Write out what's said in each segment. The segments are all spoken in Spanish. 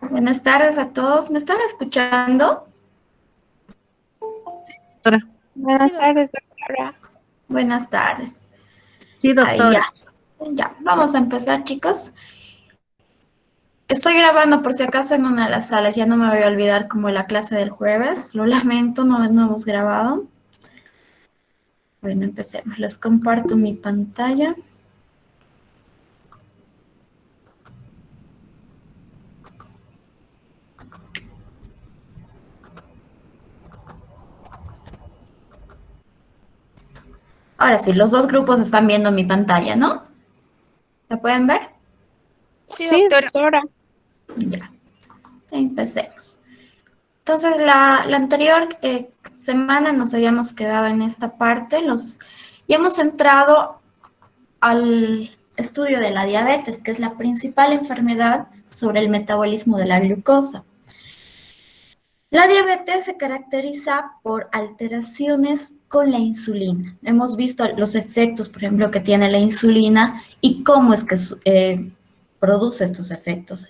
Buenas tardes a todos. ¿Me están escuchando? Doctora. Buenas tardes, doctora. Buenas tardes. Sí, Ahí doctora. ya. Ya, vamos a empezar, chicos. Estoy grabando por si acaso en una de las salas. Ya no me voy a olvidar como la clase del jueves. Lo lamento, no hemos grabado. Bueno, empecemos. Les comparto mi pantalla. Ahora sí, los dos grupos están viendo mi pantalla, ¿no? ¿La pueden ver? Sí, doctora. Ya. Empecemos. Entonces, la anterior semana nos habíamos quedado en esta parte y hemos entrado al estudio de la diabetes, que es la principal enfermedad sobre el metabolismo de la glucosa. La diabetes se caracteriza por alteraciones con la insulina. Hemos visto los efectos, por ejemplo, que tiene la insulina y cómo es que produce estos efectos.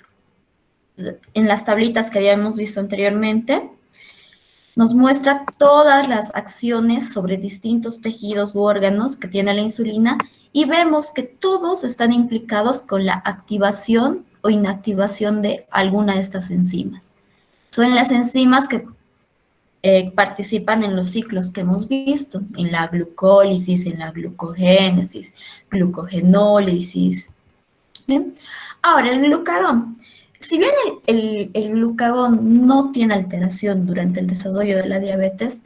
En las tablitas que habíamos visto anteriormente, nos muestra todas las acciones sobre distintos tejidos u órganos que tiene la insulina y vemos que todos están implicados con la activación o inactivación de alguna de estas enzimas. Son las enzimas que participan en los ciclos que hemos visto, en la glucólisis, en la glucogénesis, glucogenólisis. ¿Bien? Ahora, el glucagón. Si bien el glucagón no tiene alteración durante el desarrollo de la diabetes,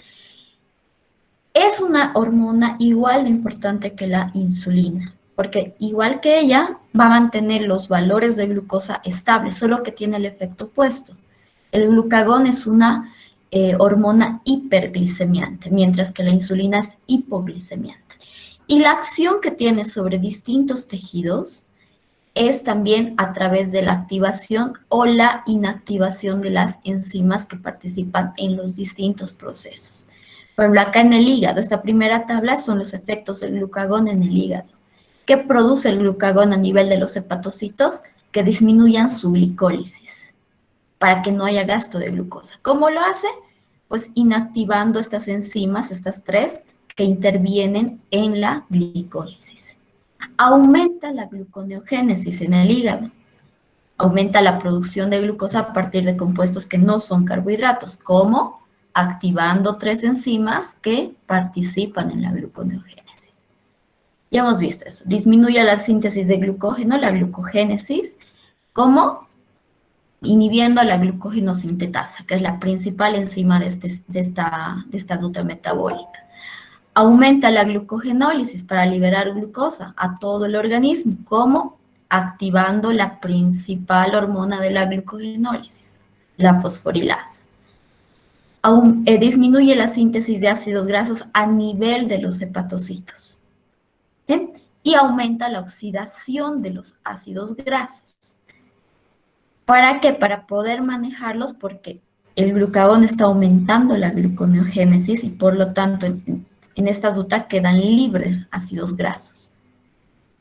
es una hormona igual de importante que la insulina, porque igual que ella, va a mantener los valores de glucosa estables, solo que tiene el efecto opuesto. El glucagón es una hormona hiperglicemiante, mientras que la insulina es hipoglicemiante. Y la acción que tiene sobre distintos tejidos es también a través de la activación o la inactivación de las enzimas que participan en los distintos procesos. Por ejemplo, acá en el hígado, esta primera tabla son los efectos del glucagón en el hígado. ¿Qué produce el glucagón a nivel de los hepatocitos? Que disminuyan su glicólisis para que no haya gasto de glucosa. ¿Cómo lo hace? Pues inactivando estas enzimas, estas tres, que intervienen en la glicólisis. Aumenta la gluconeogénesis en el hígado. Aumenta la producción de glucosa a partir de compuestos que no son carbohidratos, como activando tres enzimas que participan en la gluconeogénesis. Ya hemos visto eso. Disminuye la síntesis de glucógeno, la glucogénesis, como inhibiendo la glucogenosintetasa, que es la principal enzima de esta ruta metabólica. Aumenta la glucogenólisis para liberar glucosa a todo el organismo, como activando la principal hormona de la glucogenólisis, la fosforilasa. Disminuye la síntesis de ácidos grasos a nivel de los hepatocitos. ¿Bien? Y aumenta la oxidación de los ácidos grasos. ¿Para qué? Para poder manejarlos, porque el glucagón está aumentando la gluconeogénesis y por lo tanto en esta ruta quedan libres ácidos grasos.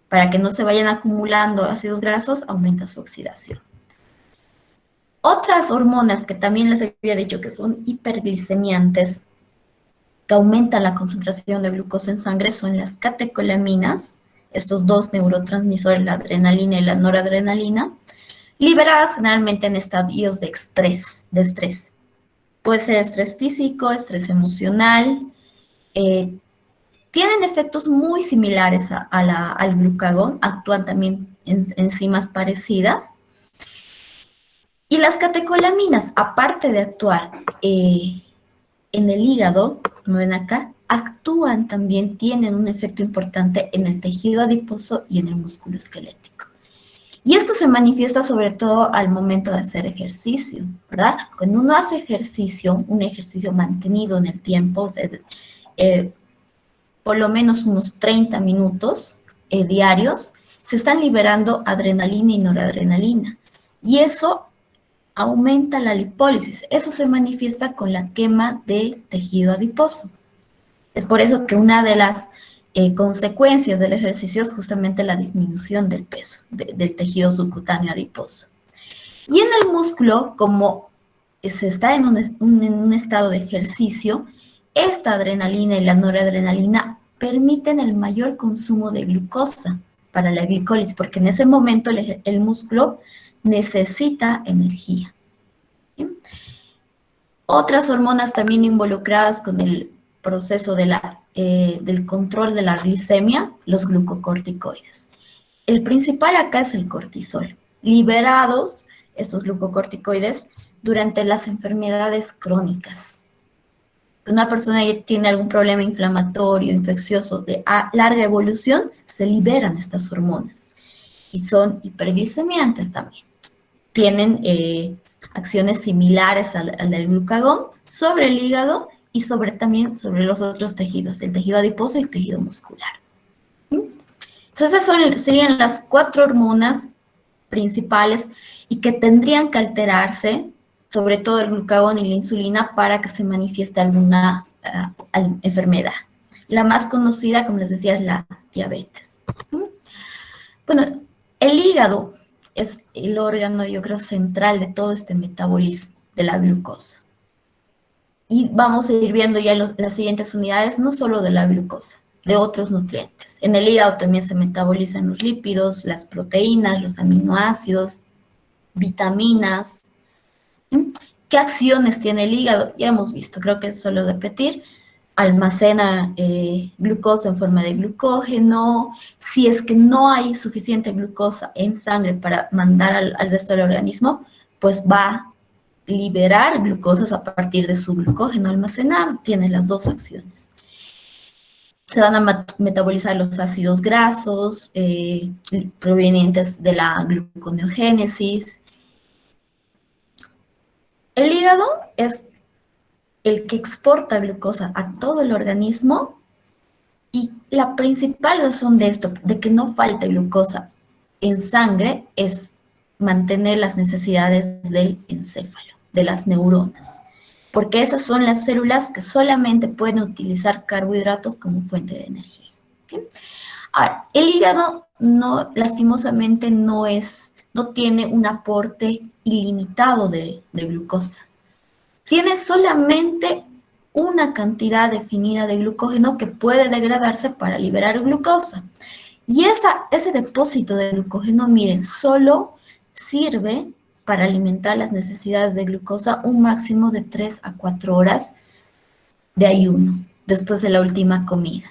Para que no se vayan acumulando ácidos grasos, aumenta su oxidación. Otras hormonas que también les había dicho que son hiperglicemiantes, que aumentan la concentración de glucosa en sangre, son las catecolaminas, estos dos neurotransmisores, la adrenalina y la noradrenalina, liberadas generalmente en estadios de estrés. Puede ser estrés físico, estrés emocional. Tienen efectos muy similares al glucagón, actúan también en enzimas parecidas. Y las catecolaminas, aparte de actuar en el hígado, como ven acá, actúan también, tienen un efecto importante en el tejido adiposo y en el músculo esquelético. Y esto se manifiesta sobre todo al momento de hacer ejercicio, ¿verdad? Cuando uno hace ejercicio, un ejercicio mantenido en el tiempo, o sea, por lo menos unos 30 minutos diarios, se están liberando adrenalina y noradrenalina. Y eso aumenta la lipólisis. Eso se manifiesta con la quema de tejido adiposo. Es por eso que una de las consecuencias del ejercicio es justamente la disminución del peso, del tejido subcutáneo adiposo. Y en el músculo, como se está en un estado de ejercicio, esta adrenalina y la noradrenalina permiten el mayor consumo de glucosa para la glicólisis, porque en ese momento el músculo necesita energía. ¿Sí? Otras hormonas también involucradas con el proceso del control de la glicemia, los glucocorticoides. El principal acá es el cortisol. Liberados estos glucocorticoides durante las enfermedades crónicas. Una persona que tiene algún problema inflamatorio, infeccioso de larga evolución, se liberan estas hormonas y son hiperglicemiantes también. Tienen acciones similares al del glucagón sobre el hígado y también sobre los otros tejidos, el tejido adiposo y el tejido muscular. Entonces, esas serían las 4 hormonas principales y que tendrían que alterarse, sobre todo el glucagón y la insulina, para que se manifieste alguna enfermedad. La más conocida, como les decía, es la diabetes. Bueno, el hígado es el órgano, yo creo, central de todo este metabolismo de la glucosa. Y vamos a ir viendo ya las siguientes unidades, no solo de la glucosa, de otros nutrientes. En el hígado también se metabolizan los lípidos, las proteínas, los aminoácidos, vitaminas. ¿Qué acciones tiene el hígado? Ya hemos visto, creo que es solo repetir. Almacena glucosa en forma de glucógeno. Si es que no hay suficiente glucosa en sangre para mandar al resto del organismo, pues va a liberar glucosas a partir de su glucógeno almacenado. Tiene las dos acciones. Se van a metabolizar los ácidos grasos provenientes de la gluconeogénesis. El hígado es el que exporta glucosa a todo el organismo y la principal razón de esto, de que no falte glucosa en sangre, es mantener las necesidades del encéfalo, de las neuronas, porque esas son las células que solamente pueden utilizar carbohidratos como fuente de energía. ¿Okay? Ahora, el hígado lastimosamente no tiene un aporte ilimitado de glucosa. Tiene solamente una cantidad definida de glucógeno que puede degradarse para liberar glucosa. Y ese depósito de glucógeno, miren, solo sirve para alimentar las necesidades de glucosa un máximo de 3 a 4 horas de ayuno, después de la última comida.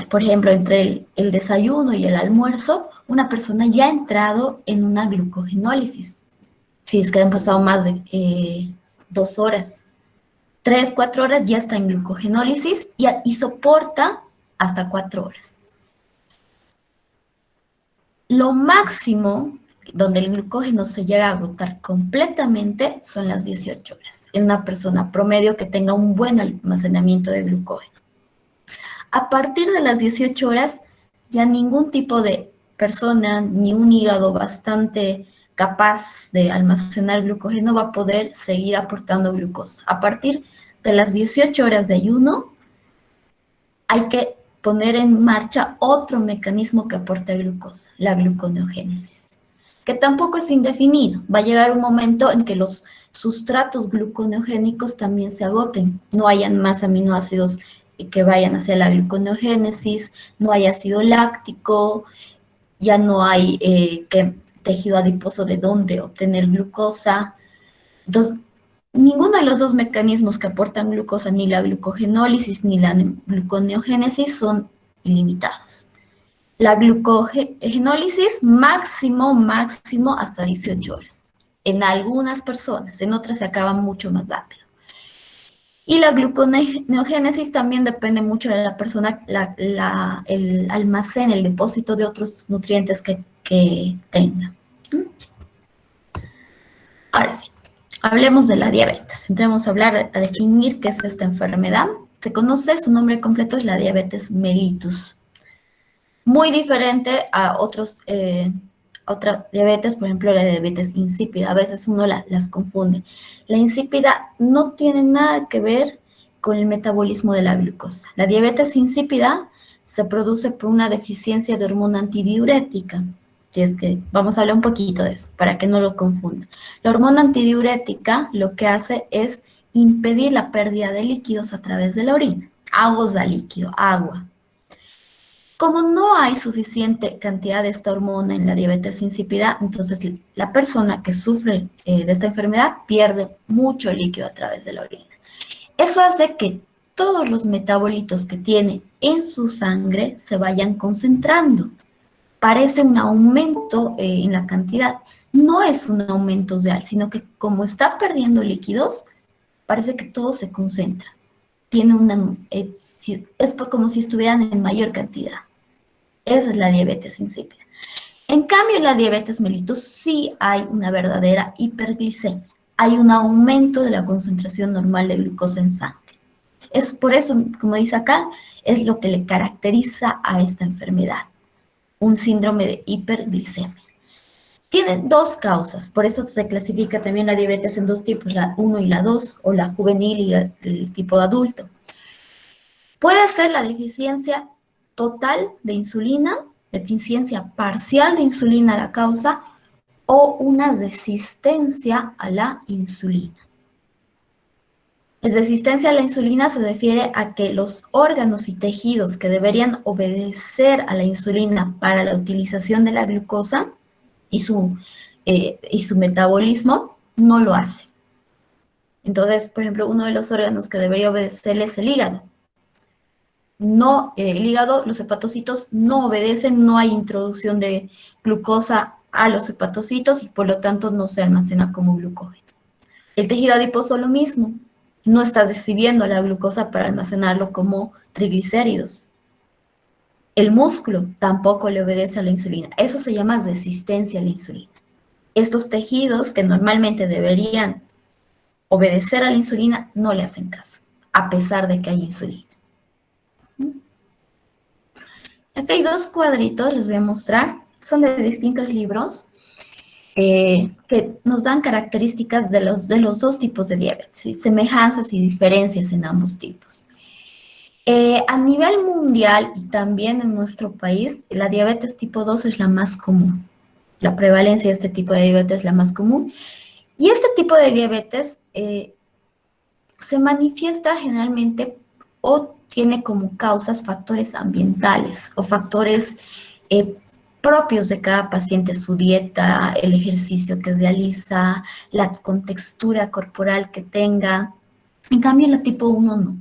Por ejemplo, entre el desayuno y el almuerzo, una persona ya ha entrado en una glucogenólisis. Si es que han pasado más de 2 horas. 3, 4 horas ya está en glucogenólisis y soporta hasta 4 horas. Lo máximo donde el glucógeno se llega a agotar completamente son las 18 horas, en una persona promedio que tenga un buen almacenamiento de glucógeno. A partir de las 18 horas, ya ningún tipo de persona, ni un hígado bastante capaz de almacenar glucógeno va a poder seguir aportando glucosa. A partir de las 18 horas de ayuno, hay que poner en marcha otro mecanismo que aporta glucosa, la gluconeogénesis, que tampoco es indefinido. Va a llegar un momento en que los sustratos gluconeogénicos también se agoten, no hayan más aminoácidos que vayan hacia la gluconeogénesis, no hay ácido láctico, ya no hay tejido adiposo de donde obtener glucosa. Entonces, ninguno de los dos mecanismos que aportan glucosa, ni la glucogenólisis ni la gluconeogénesis, son ilimitados. La glucogenólisis máximo hasta 18 horas. En algunas personas, en otras se acaba mucho más rápido. Y la gluconeogénesis también depende mucho de la persona, el almacén, el depósito de otros nutrientes que tenga. Ahora sí, hablemos de la diabetes. Entremos a hablar, a definir qué es esta enfermedad. Se conoce, su nombre completo es la diabetes mellitus. Muy diferente a otra diabetes, por ejemplo, la diabetes insípida. A veces uno las confunde. La insípida no tiene nada que ver con el metabolismo de la glucosa. La diabetes insípida se produce por una deficiencia de hormona antidiurética, Si es que vamos a hablar un poquito de eso, para que no lo confundan. La hormona antidiurética lo que hace es impedir la pérdida de líquidos a través de la orina. Agua da líquido, agua. Como no hay suficiente cantidad de esta hormona en la diabetes insípida, entonces la persona que sufre de esta enfermedad pierde mucho líquido a través de la orina. Eso hace que todos los metabolitos que tiene en su sangre se vayan concentrando. Parece un aumento en la cantidad. No es un aumento real, sino que como está perdiendo líquidos, parece que todo se concentra. Tiene es como si estuvieran en mayor cantidad. Esa es la diabetes insípida. En cambio, en la diabetes mellitus sí hay una verdadera hiperglicemia. Hay un aumento de la concentración normal de glucosa en sangre. Es por eso, como dice acá, es lo que le caracteriza a esta enfermedad, un síndrome de hiperglicemia. Tiene dos causas, por eso se clasifica también la diabetes en dos tipos, la 1 y la 2, o la juvenil y el tipo de adulto. Puede ser la deficiencia total de insulina, deficiencia parcial de insulina la causa, o una resistencia a la insulina. La resistencia a la insulina se refiere a que los órganos y tejidos que deberían obedecer a la insulina para la utilización de la glucosa y su metabolismo no lo hacen. Entonces, por ejemplo, uno de los órganos que debería obedecer es el hígado. No, el hígado, los hepatocitos no obedecen, no hay introducción de glucosa a los hepatocitos y por lo tanto no se almacena como glucógeno. El tejido adiposo lo mismo, no está recibiendo la glucosa para almacenarlo como triglicéridos. El músculo tampoco le obedece a la insulina. Eso se llama resistencia a la insulina. Estos tejidos que normalmente deberían obedecer a la insulina no le hacen caso, a pesar de que hay insulina. Aquí hay dos cuadritos, les voy a mostrar. Son de distintos libros que nos dan características de los dos tipos de diabetes, ¿sí? Semejanzas y diferencias en ambos tipos. A nivel mundial y también en nuestro país, la diabetes tipo 2 es la más común. La prevalencia de este tipo de diabetes es la más común. Y este tipo de diabetes se manifiesta generalmente o tiene como causas factores ambientales o factores propios de cada paciente, su dieta, el ejercicio que realiza, la contextura corporal que tenga. En cambio, la tipo 1 no.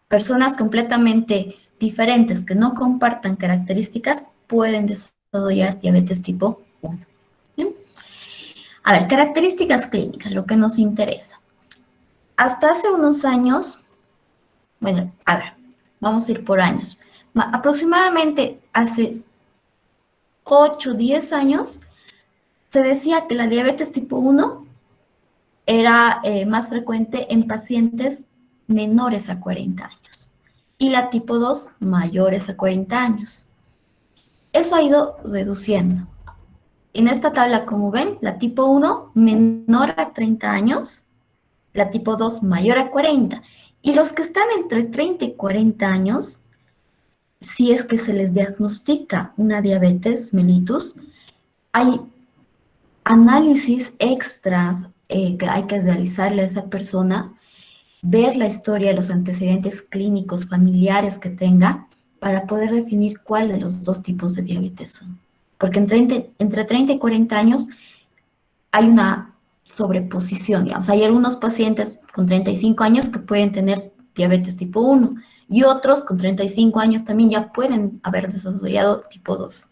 Personas completamente diferentes que no compartan características pueden desarrollar diabetes tipo 1. ¿Sí? A ver, características clínicas, lo que nos interesa. Hasta hace unos años, bueno, a ver, vamos a ir por años. Aproximadamente hace 8, 10 años, se decía que la diabetes tipo 1 era más frecuente en pacientes menores a 40 años y la tipo 2 mayores a 40 años. Eso ha ido reduciendo. En esta tabla, como ven, la tipo 1 menor a 30 años, la tipo 2 mayor a 40. Y los que están entre 30 y 40 años, si es que se les diagnostica una diabetes mellitus, hay análisis extras que hay que realizarle a esa persona, ver la historia, los antecedentes clínicos, familiares que tenga, para poder definir cuál de los dos tipos de diabetes son. Porque entre 30 y 40 años hay una sobreposición, digamos. Hay algunos pacientes con 35 años que pueden tener diabetes tipo 1 y otros con 35 años también ya pueden haber desarrollado tipo 2.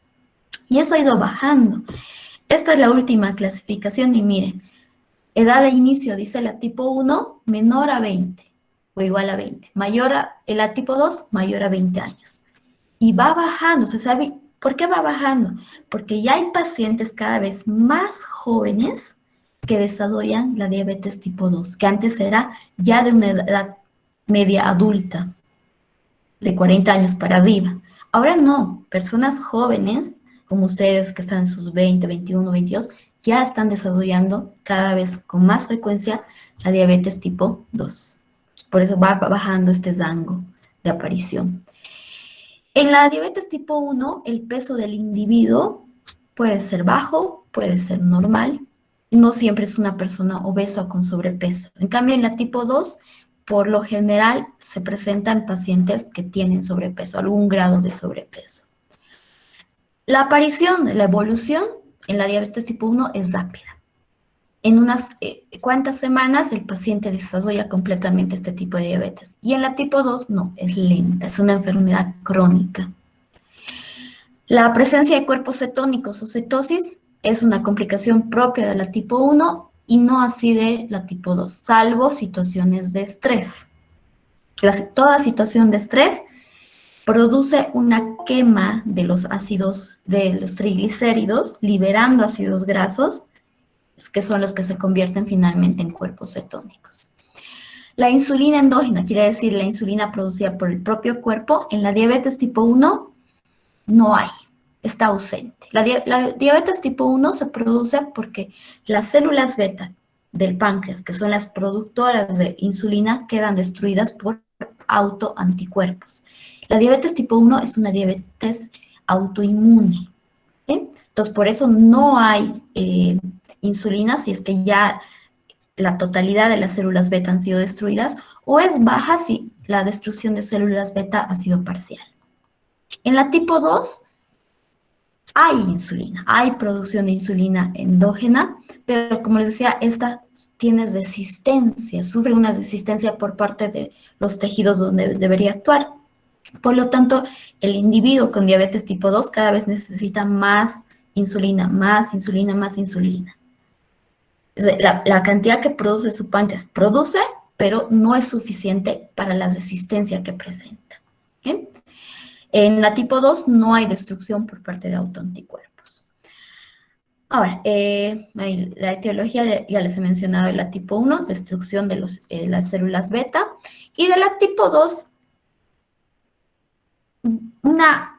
Y eso ha ido bajando. Esta es la última clasificación y miren, edad de inicio, dice la tipo 1, menor a 20 o igual a 20. La tipo 2, mayor a 20 años. Y va bajando, ¿se sabe por qué va bajando? Porque ya hay pacientes cada vez más jóvenes que desarrollan la diabetes tipo 2, que antes era ya de una edad media adulta, de 40 años para arriba. Ahora no, personas jóvenes, como ustedes que están en sus 20, 21, 22, ya están desarrollando cada vez con más frecuencia la diabetes tipo 2. Por eso va bajando este rango de aparición. En la diabetes tipo 1, el peso del individuo puede ser bajo, puede ser normal. No siempre es una persona obesa o con sobrepeso. En cambio, en la tipo 2, por lo general, se presenta en pacientes que tienen sobrepeso, algún grado de sobrepeso. La aparición, la evolución en la diabetes tipo 1 es rápida. En unas cuantas semanas el paciente desarrolla completamente este tipo de diabetes. Y en la tipo 2 no, es lenta, es una enfermedad crónica. La presencia de cuerpos cetónicos o cetosis es una complicación propia de la tipo 1 y no así de la tipo 2, salvo situaciones de estrés. Toda situación de estrés produce una quema de los ácidos, de los triglicéridos, liberando ácidos grasos, que son los que se convierten finalmente en cuerpos cetónicos. La insulina endógena, quiere decir la insulina producida por el propio cuerpo, en la diabetes tipo 1 no hay, está ausente. La diabetes tipo 1 se produce porque las células beta del páncreas, que son las productoras de insulina, quedan destruidas por autoanticuerpos. La diabetes tipo 1 es una diabetes autoinmune. ¿Sí? Entonces, por eso no hay insulina si es que ya la totalidad de las células beta han sido destruidas, o es baja si la destrucción de células beta ha sido parcial. En la tipo 2 hay insulina, hay producción de insulina endógena, pero como les decía, esta tiene resistencia, sufre una resistencia por parte de los tejidos donde debería actuar. Por lo tanto, el individuo con diabetes tipo 2 cada vez necesita más insulina, más insulina, más insulina. La cantidad que produce su páncreas produce, pero no es suficiente para la resistencia que presenta. ¿Okay? En la tipo 2 no hay destrucción por parte de autoanticuerpos. Ahora, la etiología ya les he mencionado de la tipo 1, destrucción de las células beta, y de la tipo 2, una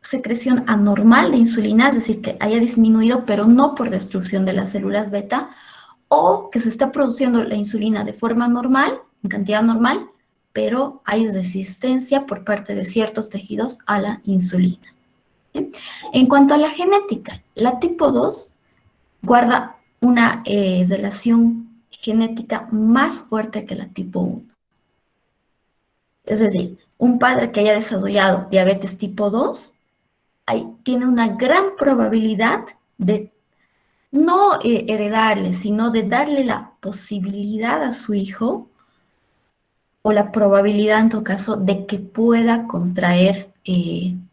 secreción anormal de insulina, es decir, que haya disminuido, pero no por destrucción de las células beta, o que se está produciendo la insulina de forma normal, en cantidad normal, pero hay resistencia por parte de ciertos tejidos a la insulina. ¿Sí? En cuanto a la genética, la tipo 2 guarda una relación genética más fuerte que la tipo 1. Es decir, un padre que haya desarrollado diabetes tipo 2 tiene una gran probabilidad de no heredarle, sino de darle la posibilidad a su hijo o la probabilidad en todo caso de que pueda contraer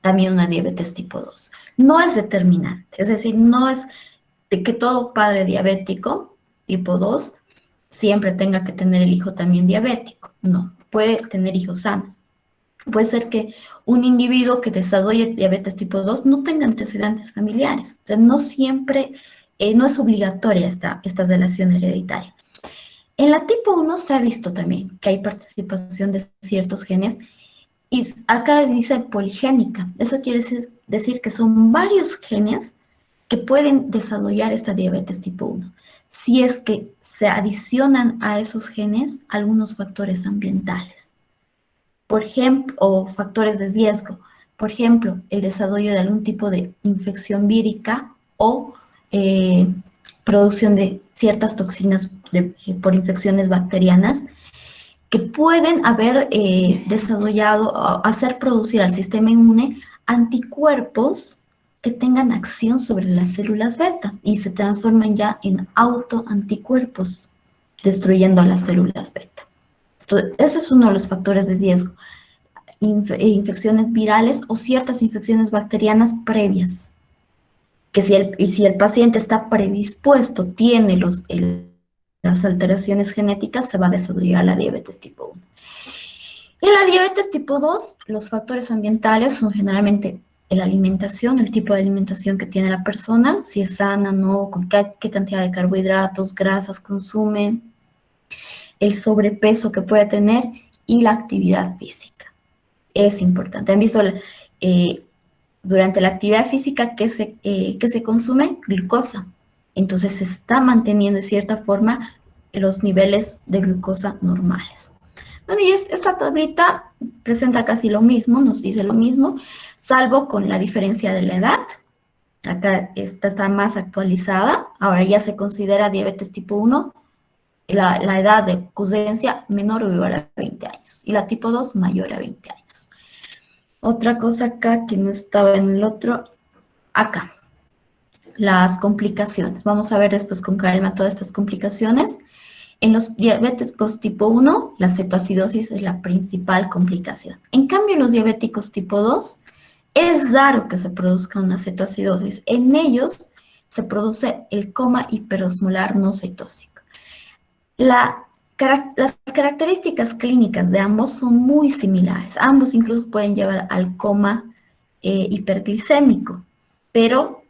también una diabetes tipo 2. No es determinante, es decir, no es de que todo padre diabético tipo 2 siempre tenga que tener el hijo también diabético. No, puede tener hijos sanos. Puede ser que un individuo que desarrolle diabetes tipo 2 no tenga antecedentes familiares. O sea, no siempre, no es obligatoria esta relación hereditaria. En la tipo 1 se ha visto también que hay participación de ciertos genes y acá dice poligénica. Eso quiere decir que son varios genes que pueden desarrollar esta diabetes tipo 1. Si es que se adicionan a esos genes algunos factores ambientales. Por ejemplo, o factores de riesgo. Por ejemplo, el desarrollo de algún tipo de infección vírica o producción de ciertas toxinas por infecciones bacterianas que pueden haber desarrollado, hacer producir al sistema inmune anticuerpos que tengan acción sobre las células beta y se transforman ya en autoanticuerpos, destruyendo a las células beta. Entonces, ese es uno de los factores de riesgo. Infecciones virales o ciertas infecciones bacterianas previas. Que si el paciente está predispuesto, tiene las alteraciones genéticas, se va a desarrollar la diabetes tipo 1. En la diabetes tipo 2, los factores ambientales son generalmente la alimentación, el tipo de alimentación que tiene la persona, si es sana, no, con qué cantidad de carbohidratos, grasas consume, el sobrepeso que puede tener y la actividad física. Es importante. ¿Han visto durante la actividad física que se consume? Glucosa. Entonces se está manteniendo de cierta forma los niveles de glucosa normales. Bueno, y esta tablita presenta casi lo mismo, nos dice lo mismo, salvo con la diferencia de la edad Acá esta está más actualizada. Ahora ya se considera diabetes tipo 1 la edad de ocurrencia menor o igual a 20 años. Y la tipo 2 mayor a 20 años. Otra cosa acá que no estaba en el otro, acá, las complicaciones. Vamos a ver después con calma todas estas complicaciones. En los diabéticos tipo 1, la cetoacidosis es la principal complicación. En cambio, en los diabéticos tipo 2, es raro que se produzca una cetoacidosis. En ellos se produce el coma hiperosmolar no cetósico. Las características clínicas de ambos son muy similares. Ambos incluso pueden llevar al coma hiperglicémico, pero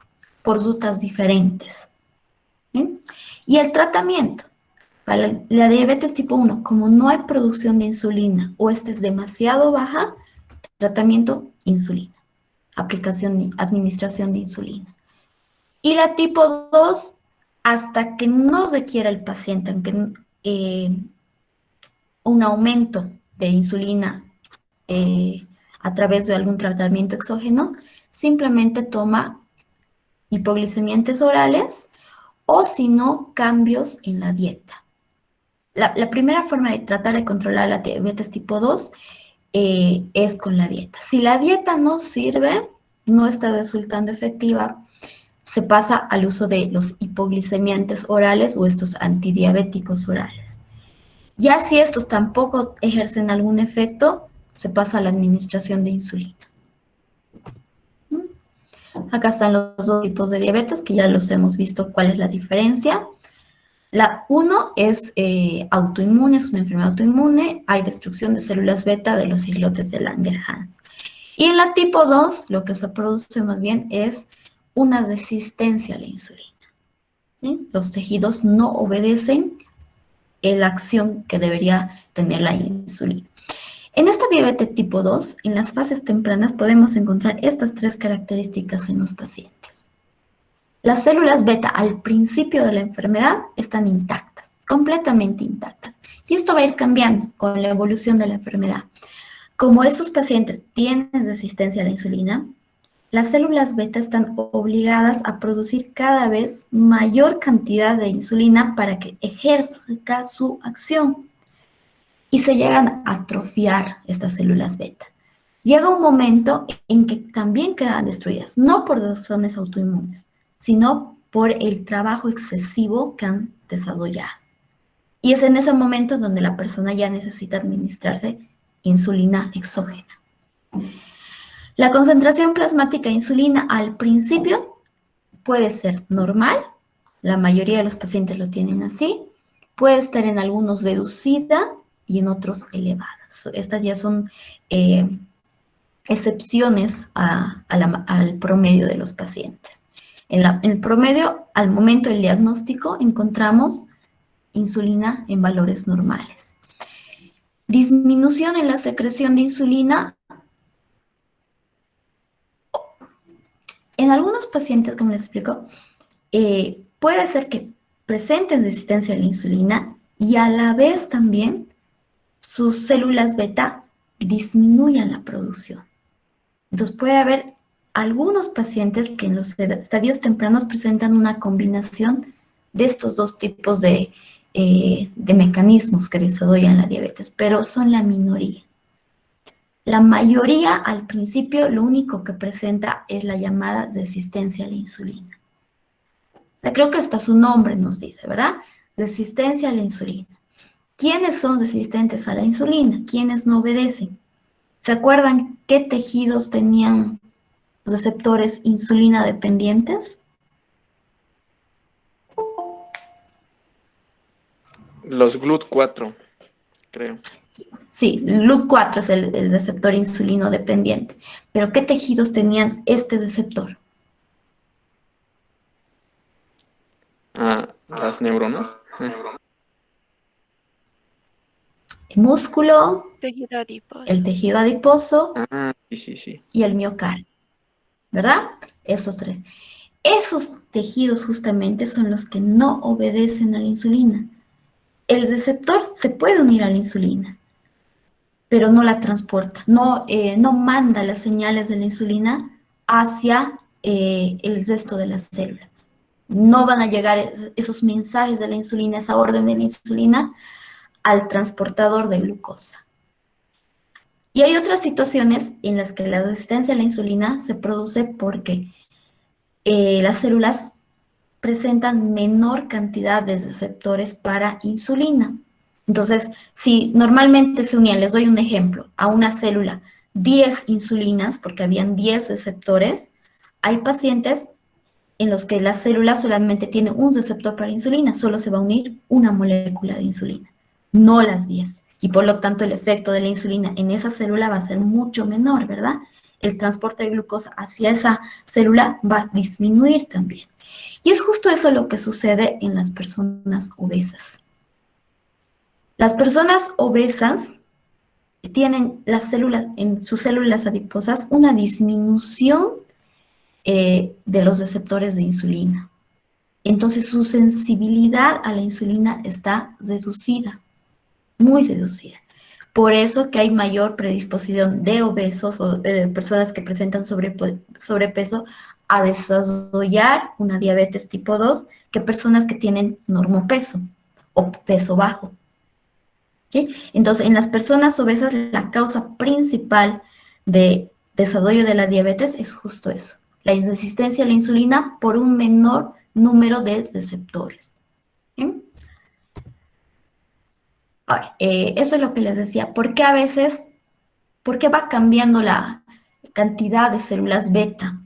por rutas diferentes. ¿Bien? Y el tratamiento. Para la diabetes tipo 1, como no hay producción de insulina o esta es demasiado baja, tratamiento insulina, aplicación, administración de insulina. Y la tipo 2, hasta que no requiera el paciente, aunque un aumento de insulina a través de algún tratamiento exógeno, simplemente toma hipoglicemiantes orales o si no, cambios en la dieta. La primera forma de tratar de controlar la diabetes tipo 2 es con la dieta. Si la dieta no sirve, no está resultando efectiva, se pasa al uso de los hipoglicemiantes orales o estos antidiabéticos orales. Ya si estos tampoco ejercen algún efecto, se pasa a la administración de insulina. Acá están los dos tipos de diabetes, que ya los hemos visto cuál es la diferencia. La 1 es autoinmune, es una enfermedad autoinmune, hay destrucción de células beta de los islotes de Langerhans. Y en la tipo 2, lo que se produce más bien es una resistencia a la insulina. ¿Sí? Los tejidos no obedecen la acción que debería tener la insulina. En esta diabetes tipo 2, en las fases tempranas podemos encontrar estas tres características en los pacientes. Las células beta al principio de la enfermedad están intactas, completamente intactas. Y esto va a ir cambiando con la evolución de la enfermedad. Como estos pacientes tienen resistencia a la insulina, las células beta están obligadas a producir cada vez mayor cantidad de insulina para que ejerza su acción. Y se llegan a atrofiar estas células beta. Llega un momento en que también quedan destruidas, no por razones autoinmunes, sino por el trabajo excesivo que han desarrollado. Y es en ese momento donde la persona ya necesita administrarse insulina exógena. La concentración plasmática de insulina al principio puede ser normal, la mayoría de los pacientes lo tienen así, puede estar en algunos reducida y en otros elevadas. Estas ya son excepciones al promedio de los pacientes. En el promedio, al momento del diagnóstico, encontramos insulina en valores normales. Disminución en la secreción de insulina. En algunos pacientes, como les explico, puede ser que presenten resistencia a la insulina y a la vez también sus células beta disminuyan la producción. Entonces puede haber algunos pacientes que en los estadios tempranos presentan una combinación de estos dos tipos de mecanismos que desarrollan la diabetes, pero son la minoría. La mayoría al principio lo único que presenta es la llamada resistencia a la insulina. O sea, creo que hasta su nombre nos dice, ¿verdad? Resistencia a la insulina. ¿Quiénes son resistentes a la insulina? ¿Quiénes no obedecen? ¿Se acuerdan qué tejidos tenían receptores insulina dependientes? Los GLUT4, creo. Sí, LUT4 es el receptor insulino dependiente. ¿Pero qué tejidos tenían este receptor? Las neuronas. El músculo, Tejido adiposo. el tejido adiposo Sí. y el miocardio, ¿verdad? Esos tres. Esos tejidos justamente son los que no obedecen a la insulina. El receptor se puede unir a la insulina, pero no la transporta, no manda las señales de la insulina hacia el resto de la célula. No van a llegar esos mensajes de la insulina, esa orden de la insulina, al transportador de glucosa. Y hay otras situaciones en las que la resistencia a la insulina se produce porque las células presentan menor cantidad de receptores para insulina. Entonces, si normalmente se unían, les doy un ejemplo, a una célula 10 insulinas, porque habían 10 receptores, hay pacientes en los que la célula solamente tiene un receptor para insulina, solo se va a unir una molécula de insulina, no las 10. Y por lo tanto el efecto de la insulina en esa célula va a ser mucho menor, ¿verdad? El transporte de glucosa hacia esa célula va a disminuir también. Y es justo eso lo que sucede en las personas obesas. Las personas obesas tienen las células, en sus células adiposas, una disminución de los receptores de insulina. Entonces su sensibilidad a la insulina está reducida, muy reducida. Por eso que hay mayor predisposición de obesos o de personas que presentan sobrepeso a desarrollar una diabetes tipo 2 que personas que tienen normopeso o peso bajo. ¿Sí? Entonces, en las personas obesas, la causa principal de desarrollo de la diabetes es justo eso, la resistencia a la insulina por un menor número de receptores. ¿Sí? Ahora, eso es lo que les decía, ¿por qué va cambiando la cantidad de células beta?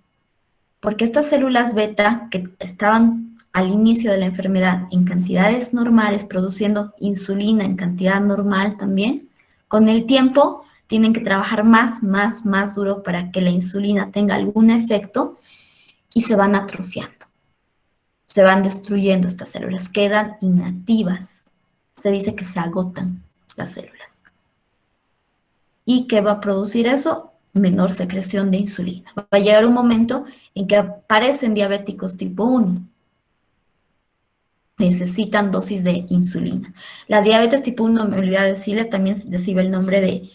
Porque estas células beta que estaban al inicio de la enfermedad en cantidades normales, produciendo insulina en cantidad normal también, con el tiempo tienen que trabajar más duro para que la insulina tenga algún efecto y se van atrofiando. Se van destruyendo estas células, quedan inactivas. Se dice que se agotan las células. ¿Y qué va a producir eso? Menor secreción de insulina. Va a llegar un momento en que aparecen diabéticos tipo 1. Necesitan dosis de insulina. La diabetes tipo 1, me olvidé decirle, también recibe el nombre de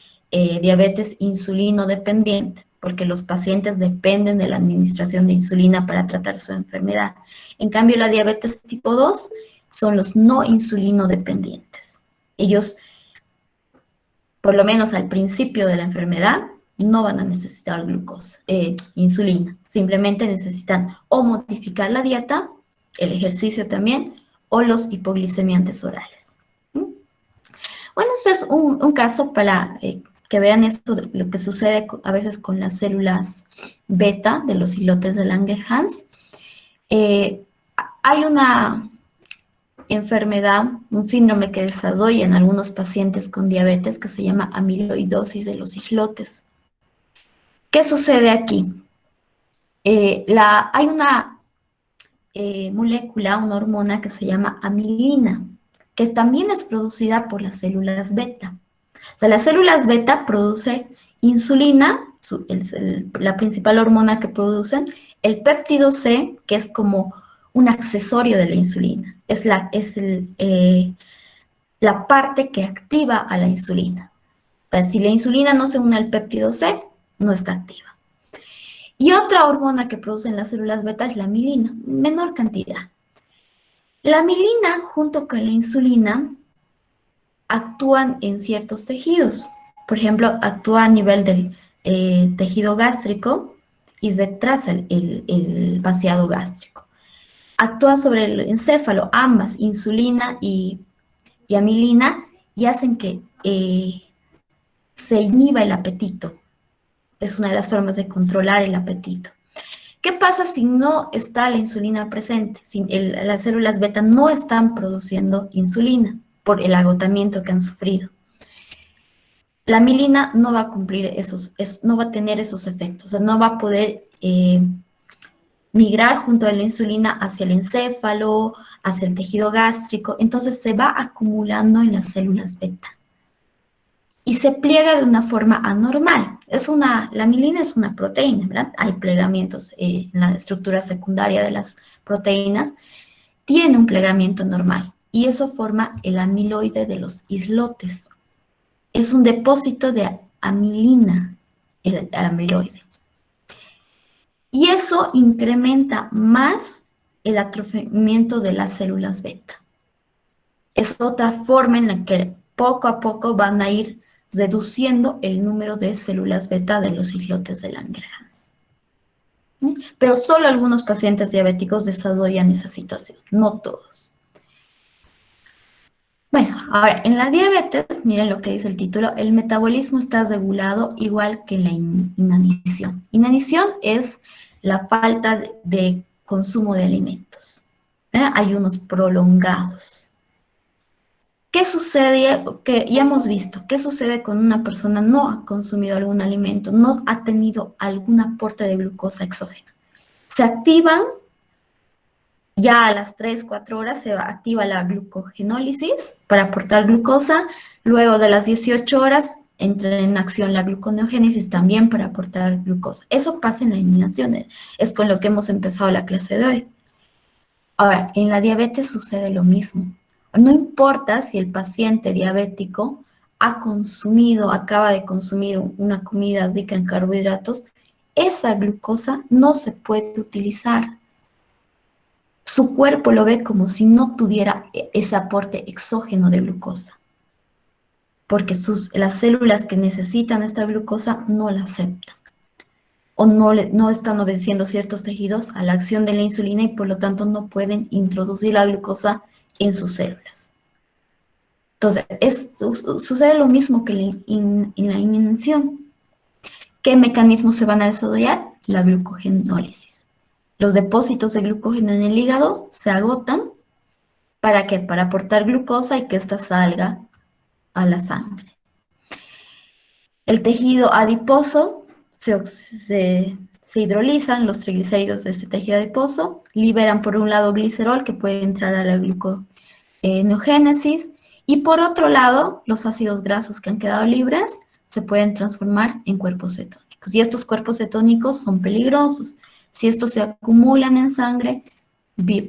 diabetes insulino dependiente, porque los pacientes dependen de la administración de insulina para tratar su enfermedad. En cambio, la diabetes tipo 2 son los no insulino dependientes. Ellos, por lo menos al principio de la enfermedad, no van a necesitar insulina. Simplemente necesitan o modificar la dieta, el ejercicio también, o los hipoglicemiantes orales. Bueno, este es un caso para que vean esto, lo que sucede a veces con las células beta de los islotes de Langerhans. Hay una enfermedad, un síndrome que desarrolla en algunos pacientes con diabetes que se llama amiloidosis de los islotes. ¿Qué sucede aquí? Hay una molécula, una hormona que se llama amilina, que también es producida por las células beta. O sea, las células beta producen insulina, la principal hormona que producen, el péptido C, que es como un accesorio de la insulina, es la parte que activa a la insulina. O sea, si la insulina no se une al péptido C, no está activa. Y otra hormona que producen las células beta es la amilina, menor cantidad. La amilina junto con la insulina actúan en ciertos tejidos. Por ejemplo, actúa a nivel del tejido gástrico y retrasa el vaciado gástrico. Actúan sobre el encéfalo, ambas, insulina y amilina, y hacen que se inhiba el apetito. Es una de las formas de controlar el apetito. ¿Qué pasa si no está la insulina presente? Si las células beta no están produciendo insulina por el agotamiento que han sufrido. La amilina no va a cumplir no va a tener esos efectos, o sea, no va a poder migrar junto a la insulina hacia el encéfalo, hacia el tejido gástrico, entonces se va acumulando en las células beta. Y se pliega de una forma anormal. La amilina es una proteína, ¿verdad? Hay plegamientos en la estructura secundaria de las proteínas. Tiene un plegamiento normal y eso forma el amiloide de los islotes. Es un depósito de amilina, el amiloide. Y eso incrementa más el atrofiamiento de las células beta. Es otra forma en la que poco a poco van a ir reduciendo el número de células beta de los islotes de Langerhans. Pero solo algunos pacientes diabéticos desarrollan esa situación, no todos. Bueno, ahora, en la diabetes, miren lo que dice el título, el metabolismo está regulado igual que la inanición. Inanición es la falta de consumo de alimentos, ayunos prolongados. ¿Qué sucede? Que ya hemos visto, ¿qué sucede cuando una persona no ha consumido algún alimento, no ha tenido algún aporte de glucosa exógena? Se activan, ya a las 3, 4 horas se activa la glucogenólisis para aportar glucosa, luego de las 18 horas entra en acción la gluconeogénesis también para aportar glucosa. Eso pasa en la inanición, es con lo que hemos empezado la clase de hoy. Ahora, en la diabetes sucede lo mismo. No importa si el paciente diabético acaba de consumir una comida rica en carbohidratos, esa glucosa no se puede utilizar. Su cuerpo lo ve como si no tuviera ese aporte exógeno de glucosa, porque las células que necesitan esta glucosa no la aceptan o no están obedeciendo ciertos tejidos a la acción de la insulina y por lo tanto no pueden introducir la glucosa en sus células. Entonces, sucede lo mismo que en la inanición. ¿Qué mecanismos se van a desarrollar? La glucogenólisis. Los depósitos de glucógeno en el hígado se agotan. ¿Para qué? Para aportar glucosa y que ésta salga a la sangre. El tejido adiposo se hidrolizan los triglicéridos de este tejido adiposo, liberan por un lado glicerol que puede entrar a la gluconeogénesis y por otro lado los ácidos grasos que han quedado libres se pueden transformar en cuerpos cetónicos y estos cuerpos cetónicos son peligrosos. Si estos se acumulan en sangre,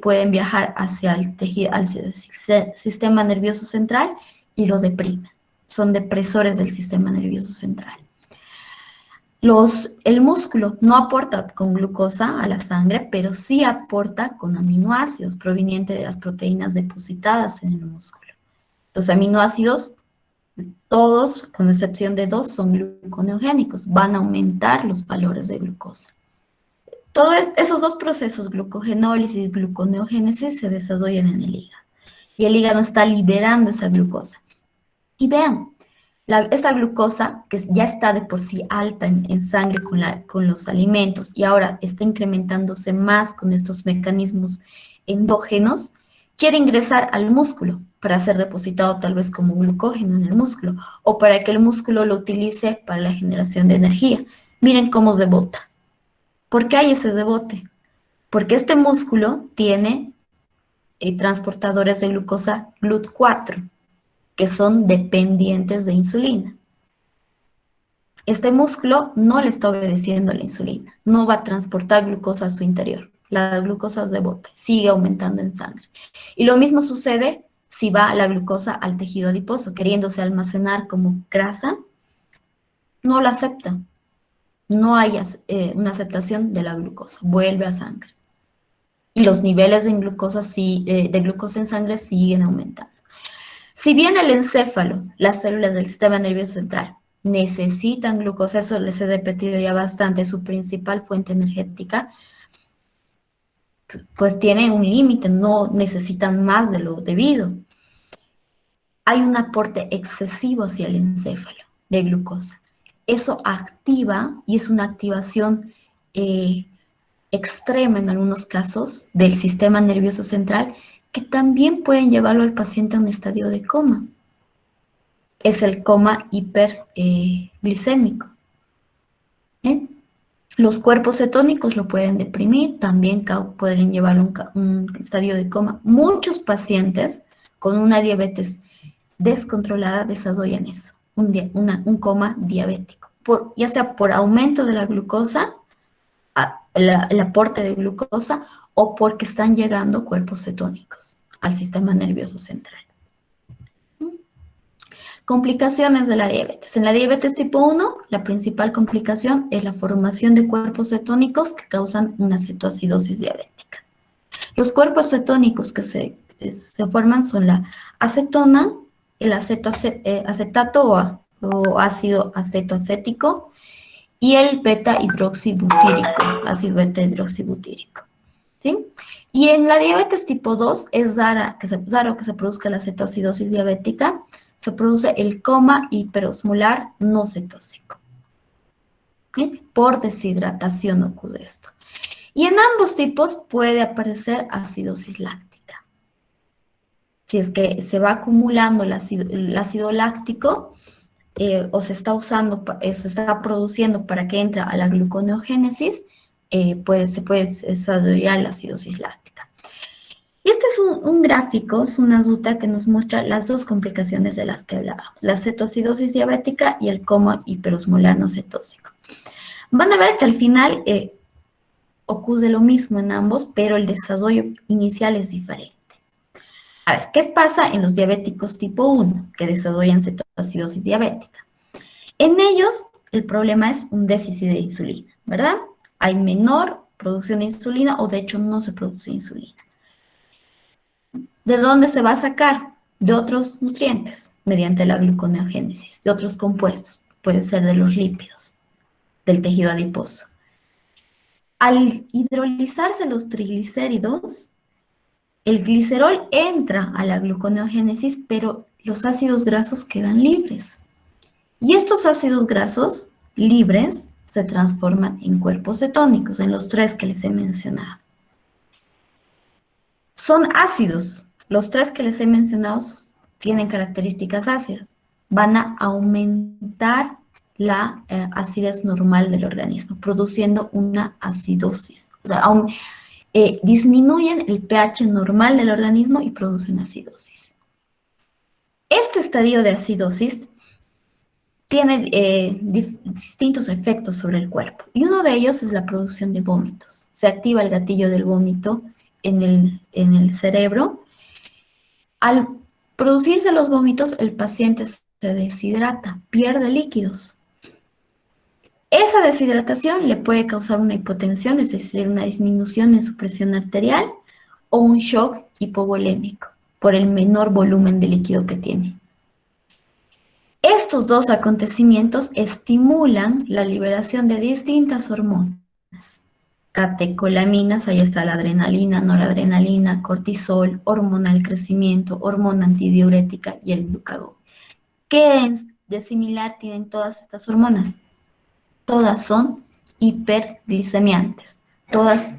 pueden viajar hacia el tejido, al sistema nervioso central y lo deprimen. Son depresores del sistema nervioso central. El músculo no aporta con glucosa a la sangre, pero sí aporta con aminoácidos provenientes de las proteínas depositadas en el músculo. Los aminoácidos, todos, con excepción de 2, son gluconeogénicos, van a aumentar los valores de glucosa. Todos esos dos procesos, glucogenólisis y gluconeogénesis, se desarrollan en el hígado. Y el hígado está liberando esa glucosa. Y vean, esa glucosa, que ya está de por sí alta en sangre con los alimentos y ahora está incrementándose más con estos mecanismos endógenos, quiere ingresar al músculo para ser depositado tal vez como glucógeno en el músculo o para que el músculo lo utilice para la generación de energía. Miren cómo se bota. ¿Por qué hay ese rebote? Porque este músculo tiene transportadores de glucosa GLUT4, que son dependientes de insulina. Este músculo no le está obedeciendo a la insulina, no va a transportar glucosa a su interior. La glucosa se rebota, sigue aumentando en sangre. Y lo mismo sucede si va la glucosa al tejido adiposo, queriéndose almacenar como grasa, no la acepta. No hay una aceptación de la glucosa, vuelve a sangre. Y los niveles de glucosa en sangre siguen aumentando. Si bien el encéfalo, las células del sistema nervioso central, necesitan glucosa, eso les he repetido ya bastante, su principal fuente energética, pues tiene un límite, no necesitan más de lo debido. Hay un aporte excesivo hacia el encéfalo de glucosa. Eso activa, y es una activación extrema en algunos casos del sistema nervioso central, que también pueden llevarlo al paciente a un estadio de coma. Es el coma hiperglicémico. Los cuerpos cetónicos lo pueden deprimir, también pueden llevarlo a un estadio de coma. Muchos pacientes con una diabetes descontrolada desarrollan eso, un coma diabético, ya sea por aumento de la glucosa, el aporte de glucosa, o porque están llegando cuerpos cetónicos al sistema nervioso central. Complicaciones de la diabetes. En la diabetes tipo 1, la principal complicación es la formación de cuerpos cetónicos que causan una cetoacidosis diabética. Los cuerpos cetónicos que se forman son la acetona, el acetato o ácido acetoacético y el beta-hidroxibutírico, ácido beta-hidroxibutírico. ¿Sí? Y en la diabetes tipo 2 es raro que se produzca la cetoacidosis diabética, se produce el coma hiperosmolar no cetóxico. ¿Sí? Por deshidratación ocurre esto. Y en ambos tipos puede aparecer acidosis láctica. Si es que se va acumulando el ácido láctico o se está se está produciendo para que entre a la gluconeogénesis, se puede desarrollar la acidosis láctica. Y este es un gráfico, es una ruta que nos muestra las dos complicaciones de las que hablábamos, la cetoacidosis diabética y el coma hiperosmolar no cetóxico. Van a ver que al final ocurre lo mismo en ambos, pero el desarrollo inicial es diferente. A ver, ¿qué pasa en los diabéticos tipo 1 que desarrollan cetoacidosis diabética? En ellos, el problema es un déficit de insulina, ¿verdad? Hay menor producción de insulina o de hecho no se produce insulina. ¿De dónde se va a sacar? De otros nutrientes, mediante la gluconeogénesis, de otros compuestos, puede ser de los lípidos, del tejido adiposo. Al hidrolizarse los triglicéridos, el glicerol entra a la gluconeogénesis, pero los ácidos grasos quedan libres. Y estos ácidos grasos libres se transforman en cuerpos cetónicos, en los tres que les he mencionado. Son ácidos. Los tres que les he mencionado tienen características ácidas. Van a aumentar la acidez normal del organismo, produciendo una acidosis. O sea, disminuyen el pH normal del organismo y producen acidosis. Este estadio de acidosis tiene distintos efectos sobre el cuerpo, y uno de ellos es la producción de vómitos. Se activa el gatillo del vómito en el cerebro. Al producirse los vómitos, el paciente se deshidrata, pierde líquidos. Esa deshidratación le puede causar una hipotensión, es decir, una disminución en su presión arterial, o un shock hipovolémico por el menor volumen de líquido que tiene. Estos dos acontecimientos estimulan la liberación de distintas hormonas. Catecolaminas, ahí está la adrenalina, noradrenalina, cortisol, hormona del crecimiento, hormona antidiurética y el glucagón. ¿Qué de similar tienen todas estas hormonas? Todas son hiperglicemiantes. Todas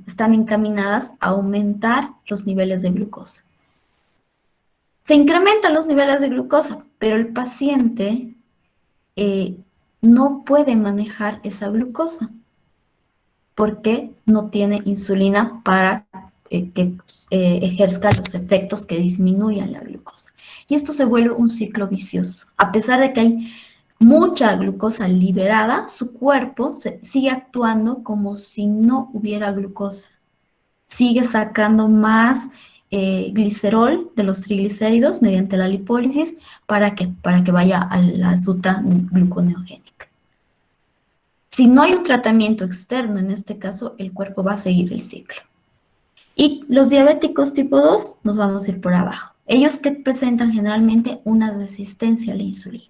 están encaminadas a aumentar los niveles de glucosa. Se incrementan los niveles de glucosa, pero el paciente no puede manejar esa glucosa porque no tiene insulina para que ejerza los efectos que disminuyan la glucosa. Y esto se vuelve un ciclo vicioso. A pesar de que hay mucha glucosa liberada, su cuerpo sigue actuando como si no hubiera glucosa. Sigue sacando más glicerol de los triglicéridos mediante la lipólisis para que vaya a la ruta gluconeogénica. Si no hay un tratamiento externo, en este caso, el cuerpo va a seguir el ciclo. Y los diabéticos tipo 2 nos vamos a ir por abajo. Ellos que presentan generalmente una resistencia a la insulina.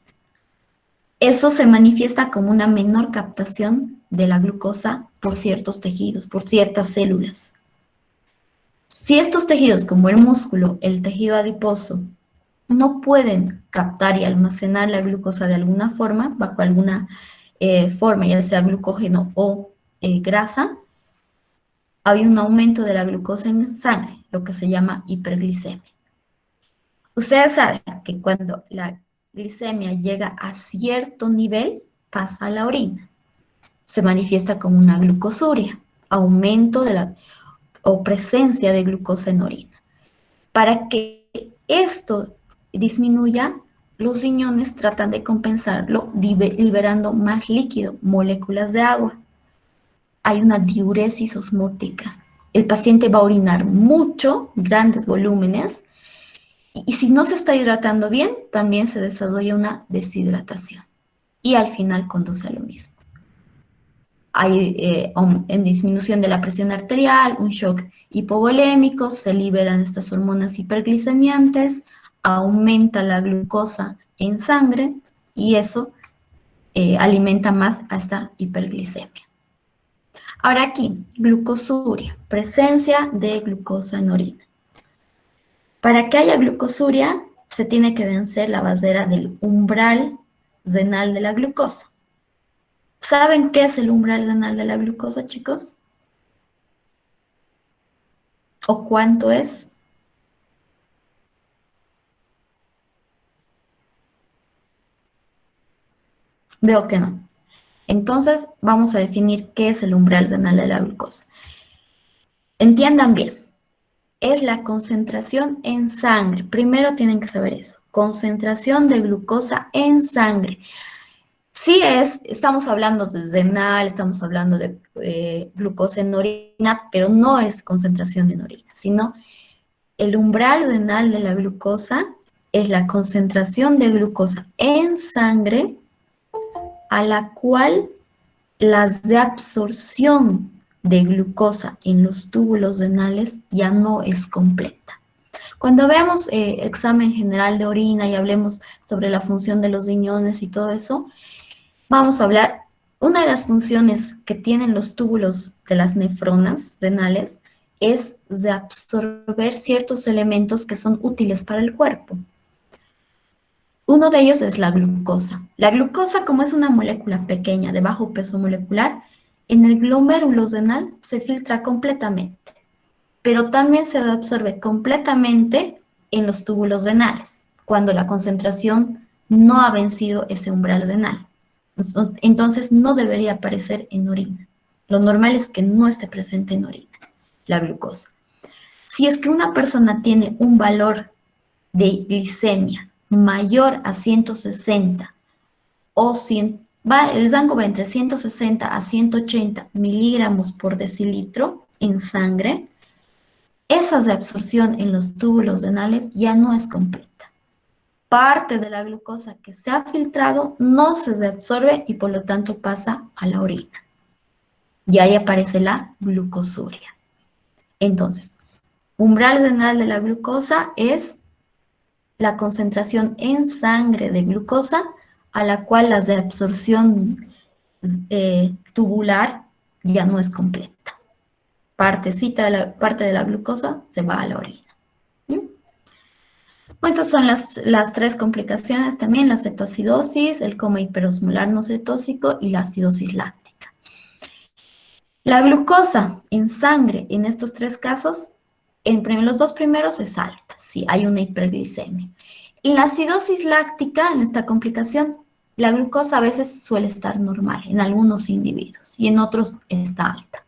Eso se manifiesta como una menor captación de la glucosa por ciertos tejidos, por ciertas células. Si estos tejidos, como el músculo, el tejido adiposo, no pueden captar y almacenar la glucosa de alguna forma, bajo alguna forma, ya sea glucógeno o grasa, hay un aumento de la glucosa en sangre, lo que se llama hiperglicemia. Ustedes saben que cuando la glicemia llega a cierto nivel, pasa a la orina. Se manifiesta como una glucosuria, aumento o presencia de glucosa en orina. Para que esto disminuya, los riñones tratan de compensarlo liberando más líquido, moléculas de agua. Hay una diuresis osmótica. El paciente va a orinar mucho, grandes volúmenes, Y si no se está hidratando bien, también se desarrolla una deshidratación. Y al final conduce a lo mismo. Hay en disminución de la presión arterial, un shock hipovolémico, se liberan estas hormonas hiperglicemiantes, aumenta la glucosa en sangre y eso alimenta más a esta hiperglicemia. Ahora aquí, glucosuria, presencia de glucosa en orina. Para que haya glucosuria, se tiene que vencer la barrera del umbral renal de la glucosa. ¿Saben qué es el umbral renal de la glucosa, chicos? ¿O cuánto es? Veo que no. Entonces, vamos a definir qué es el umbral renal de la glucosa. Entiendan bien, es la concentración en sangre. Primero tienen que saber eso. Concentración de glucosa en sangre. Sí estamos hablando de renal, estamos hablando de glucosa en orina, pero no es concentración en orina, sino el umbral renal de la glucosa es la concentración de glucosa en sangre a la cual la reabsorción de glucosa en los túbulos renales ya no es completa. Cuando veamos examen general de orina y hablemos sobre la función de los riñones y todo eso, vamos a hablar, una de las funciones que tienen los túbulos de las nefronas renales es de absorber ciertos elementos que son útiles para el cuerpo. Uno de ellos es la glucosa. La glucosa, como es una molécula pequeña de bajo peso molecular, en el glomérulo renal se filtra completamente, pero también se absorbe completamente en los túbulos renales, cuando la concentración no ha vencido ese umbral renal. Entonces no debería aparecer en orina. Lo normal es que no esté presente en orina, la glucosa. Si es que una persona tiene un valor de glicemia mayor a 160 o 100, el rango va entre 160 a 180 miligramos por decilitro en sangre, esa reabsorción en los túbulos renales ya no es completa. Parte de la glucosa que se ha filtrado no se reabsorbe y por lo tanto pasa a la orina. Y ahí aparece la glucosuria. Entonces, umbral renal de la glucosa es la concentración en sangre de glucosa a la cual la reabsorción tubular ya no es completa. Parte de la glucosa se va a la orina. ¿Sí? Bueno, estas son las tres complicaciones también, la cetoacidosis, el coma hiperosmolar no cetóxico y la acidosis láctica. La glucosa en sangre en estos tres casos, en los dos primeros es alta, sí, hay una hiperglicemia. En la acidosis láctica, en esta complicación, la glucosa a veces suele estar normal en algunos individuos y en otros está alta.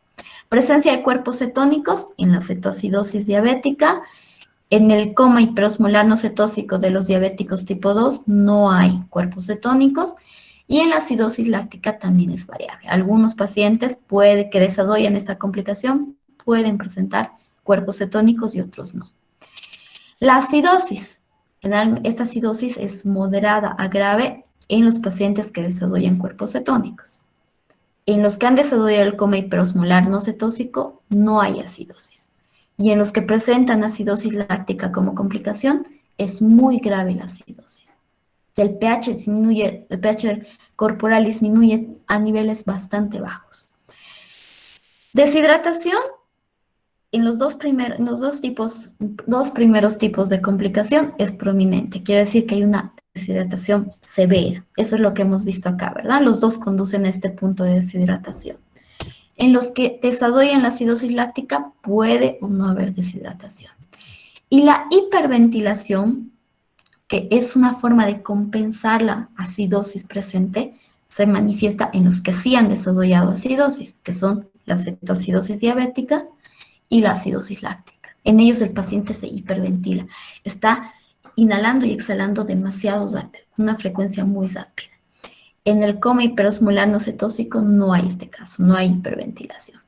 Presencia de cuerpos cetónicos en la cetoacidosis diabética. En el coma hiperosmolar no cetóxico de los diabéticos tipo 2 no hay cuerpos cetónicos. Y en la acidosis láctica también es variable. Algunos pacientes que desarrollan esta complicación pueden presentar cuerpos cetónicos y otros no. La acidosis. Esta acidosis es moderada a grave en los pacientes que desarrollan cuerpos cetónicos. En los que han desarrollado el coma hiperosmolar no cetóxico no hay acidosis. Y en los que presentan acidosis láctica como complicación es muy grave la acidosis. El pH disminuye, el pH corporal disminuye a niveles bastante bajos. Deshidratación, en los dos primeros tipos de complicación es prominente. Quiere decir que hay una deshidratación severa. Eso es lo que hemos visto acá, ¿verdad? Los dos conducen a este punto de deshidratación. En los que desarrollan la acidosis láctica puede o no haber deshidratación. Y la hiperventilación, que es una forma de compensar la acidosis presente, se manifiesta en los que sí han desarrollado acidosis, que son la cetoacidosis diabética y la acidosis láctica. En ellos el paciente se hiperventila, está inhalando y exhalando demasiado rápido, una frecuencia muy rápida. En el coma hiperosmolar no cetóxico no hay este caso, no hay hiperventilación.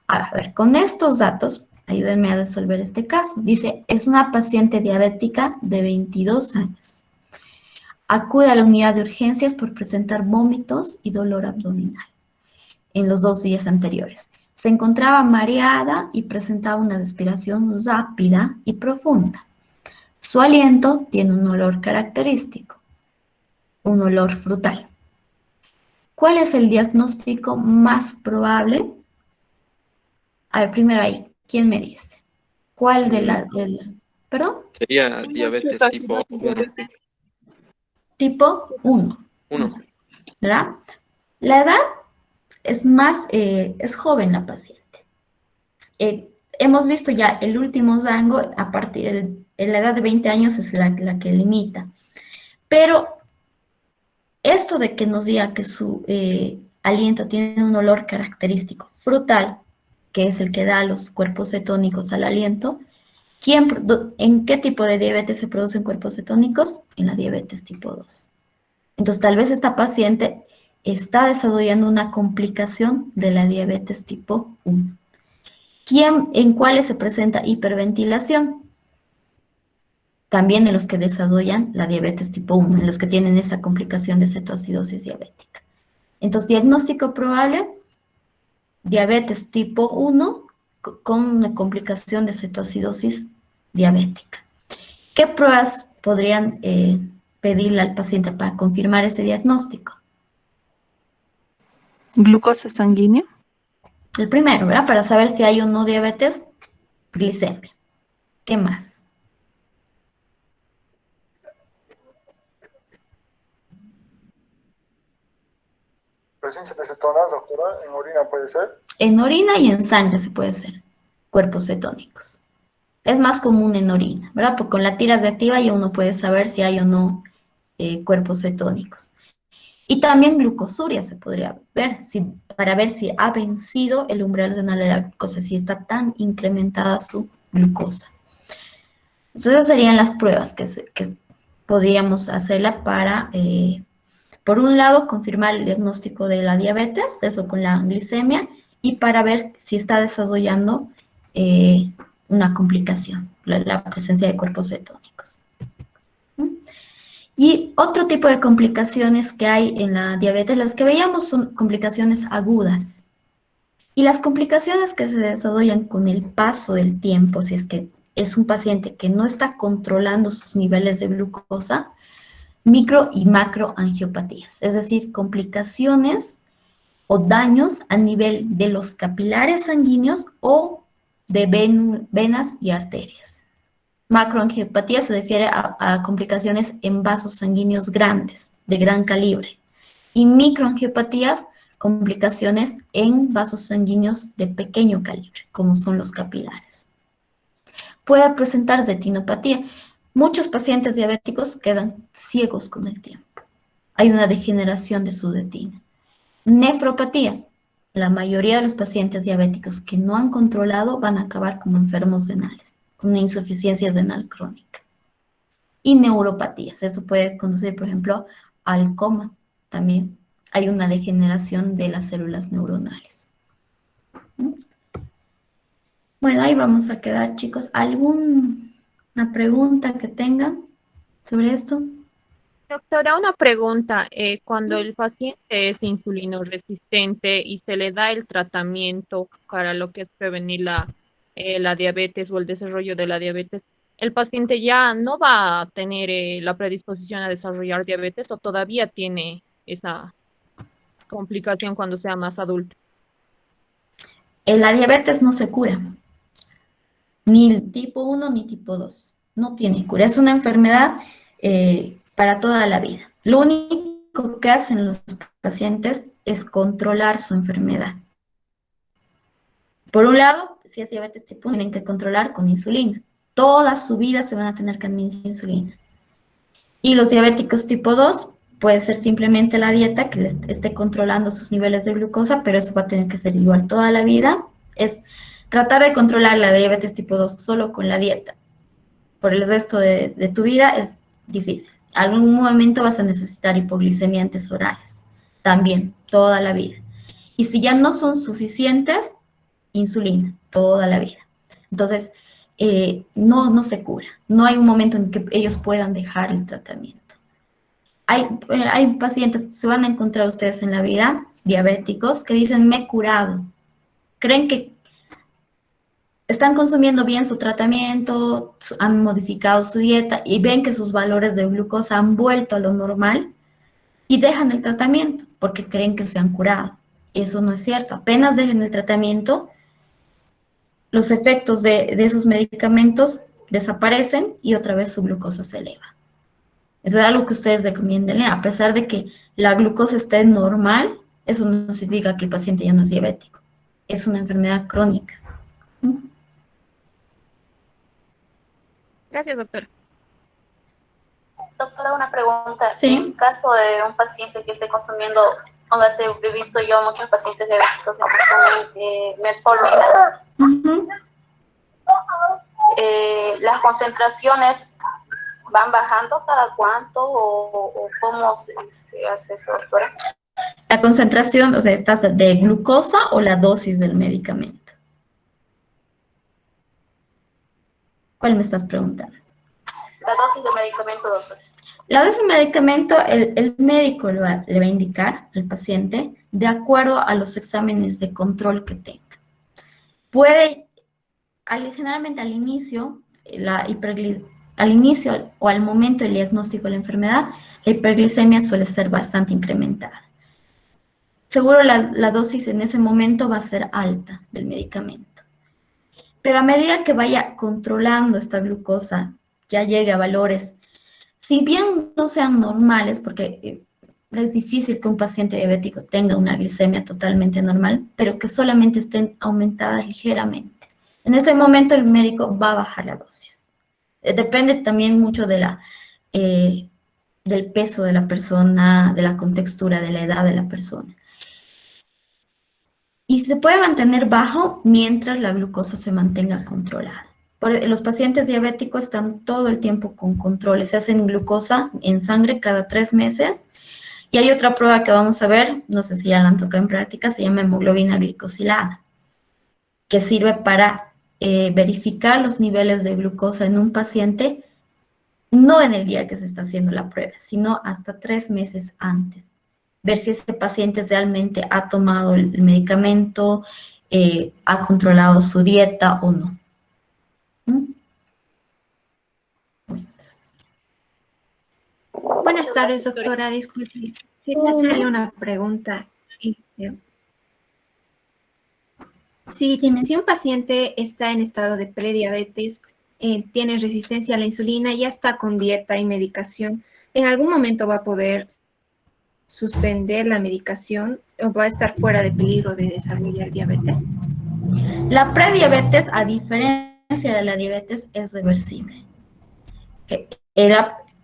Ahora, a ver, con estos datos Ayúdenme a resolver este caso. Dice, es una paciente diabética de 22 años. Acude a la unidad de urgencias por presentar vómitos y dolor abdominal en los 2 días anteriores. Se encontraba mareada y presentaba una respiración rápida y profunda. Su aliento tiene un olor característico, un olor frutal. ¿Cuál es el diagnóstico más probable? A ver, primero ahí, ¿quién me dice? ¿Cuál de la... ¿Perdón? Sería diabetes tipo 1. Tipo 1, 1. ¿verdad? La edad es es joven la paciente. Hemos visto ya el último rango, a partir de la edad de 20 años es la que limita. Pero esto de que nos diga que su aliento tiene un olor característico frutal, que es el que da los cuerpos cetónicos al aliento, ¿en qué tipo de diabetes se producen cuerpos cetónicos? En la diabetes tipo 2. Entonces, tal vez esta paciente está desarrollando una complicación de la diabetes tipo 1. ¿En cuáles se presenta hiperventilación? También en los que desarrollan la diabetes tipo 1, en los que tienen esta complicación de cetoacidosis diabética. Entonces, diagnóstico probable, diabetes tipo 1 con una complicación de cetoacidosis diabética. ¿Qué pruebas podrían pedirle al paciente para confirmar ese diagnóstico? Glucosa sanguínea. El primero, ¿verdad? Para saber si hay o no diabetes, glicemia. ¿Qué más? Presencia de cetonas, doctora, en orina puede ser. En orina y en sangre se puede hacer cuerpos cetónicos. Es más común en orina, ¿verdad? Porque con la tira reactiva ya uno puede saber si hay o no cuerpos cetónicos. Y también glucosuria se podría ver, para ver si ha vencido el umbral renal de la glucosa, si está tan incrementada su glucosa. Esas serían las pruebas que podríamos hacerla para, por un lado, confirmar el diagnóstico de la diabetes, eso con la glicemia, y para ver si está desarrollando una complicación, la presencia de cuerpos cetónicos. Y otro tipo de complicaciones que hay en la diabetes, las que veíamos son complicaciones agudas. Y las complicaciones que se desarrollan con el paso del tiempo, si es que es un paciente que no está controlando sus niveles de glucosa, micro y macroangiopatías, es decir, complicaciones o daños a nivel de los capilares sanguíneos o de venas y arterias. Macroangiopatía se refiere a complicaciones en vasos sanguíneos grandes, de gran calibre. Y microangiopatías, complicaciones en vasos sanguíneos de pequeño calibre, como son los capilares. Puede presentar retinopatía. Muchos pacientes diabéticos quedan ciegos con el tiempo. Hay una degeneración de su retina. Nefropatías. La mayoría de los pacientes diabéticos que no han controlado van a acabar como enfermos renales, con una insuficiencia renal crónica. Y neuropatías. Esto puede conducir, por ejemplo, al coma. También hay una degeneración de las células neuronales. Bueno, ahí vamos a quedar, chicos. ¿Alguna pregunta que tengan sobre esto? Doctora, una pregunta. Cuando el paciente es insulino resistente y se le da el tratamiento para lo que es prevenir la diabetes o el desarrollo de la diabetes, ¿el paciente ya no va a tener la predisposición a desarrollar diabetes o todavía tiene esa complicación cuando sea más adulto? La diabetes no se cura, ni tipo 1 ni tipo 2. No tiene cura. Es una enfermedad para toda la vida. Lo único que hacen los pacientes es controlar su enfermedad. Por un lado, si es diabetes tipo 1, tienen que controlar con insulina. Toda su vida se van a tener que administrar insulina. Y los diabéticos tipo 2, puede ser simplemente la dieta que les esté controlando sus niveles de glucosa, pero eso va a tener que ser igual toda la vida. Es tratar de controlar la diabetes tipo 2 solo con la dieta. Por el resto de tu vida es difícil. Algún momento vas a necesitar hipoglicemiantes orales. También, toda la vida. Y si ya no son suficientes, insulina, toda la vida. Entonces, no se cura. No hay un momento en que ellos puedan dejar el tratamiento. Hay pacientes, se van a encontrar ustedes en la vida, diabéticos, que dicen, me he curado. Creen que están consumiendo bien su tratamiento, han modificado su dieta y ven que sus valores de glucosa han vuelto a lo normal y dejan el tratamiento porque creen que se han curado. Eso no es cierto. Apenas dejen el tratamiento, los efectos de esos medicamentos desaparecen y otra vez su glucosa se eleva. Eso es algo que ustedes recomienden. A pesar de que la glucosa esté normal, eso no significa que el paciente ya no es diabético. Es una enfermedad crónica. Gracias, doctora. Doctora, una pregunta. Sí. En el caso de un paciente que esté consumiendo, póngase, he visto yo muchos pacientes diabéticos que consumen metformina. Uh-huh. Las concentraciones van bajando cada cuánto o cómo se hace eso, doctora. La concentración, o sea, ¿estás de glucosa o la dosis del medicamento? ¿Cuál me estás preguntando? La dosis de medicamento, doctora. La dosis de medicamento, el médico le va a indicar al paciente de acuerdo a los exámenes de control que tenga. Puede, generalmente al inicio o al momento del diagnóstico de la enfermedad, la hiperglicemia suele ser bastante incrementada. Seguro la dosis en ese momento va a ser alta del medicamento. Pero a medida que vaya controlando esta glucosa, ya llegue a valores, si bien no sean normales, porque es difícil que un paciente diabético tenga una glicemia totalmente normal, pero que solamente estén aumentadas ligeramente. En ese momento el médico va a bajar la dosis. Depende también mucho de del peso de la persona, de la contextura, de la edad de la persona. Y se puede mantener bajo mientras la glucosa se mantenga controlada. Los pacientes diabéticos están todo el tiempo con controles. Se hacen glucosa en sangre cada 3 meses. Y hay otra prueba que vamos a ver, no sé si ya la han tocado en práctica, se llama hemoglobina glicosilada, que sirve para verificar los niveles de glucosa en un paciente, no en el día que se está haciendo la prueba, sino hasta 3 meses antes. Ver si ese paciente realmente ha tomado el medicamento, ha controlado su dieta o no. Buenas tardes, doctora. Disculpe, quería hacerle una pregunta. Si un paciente está en estado de prediabetes, tiene resistencia a la insulina, ya está con dieta y medicación, ¿en algún momento va a poder suspender la medicación o va a estar fuera de peligro de desarrollar diabetes? La prediabetes, a diferencia de la diabetes, es reversible.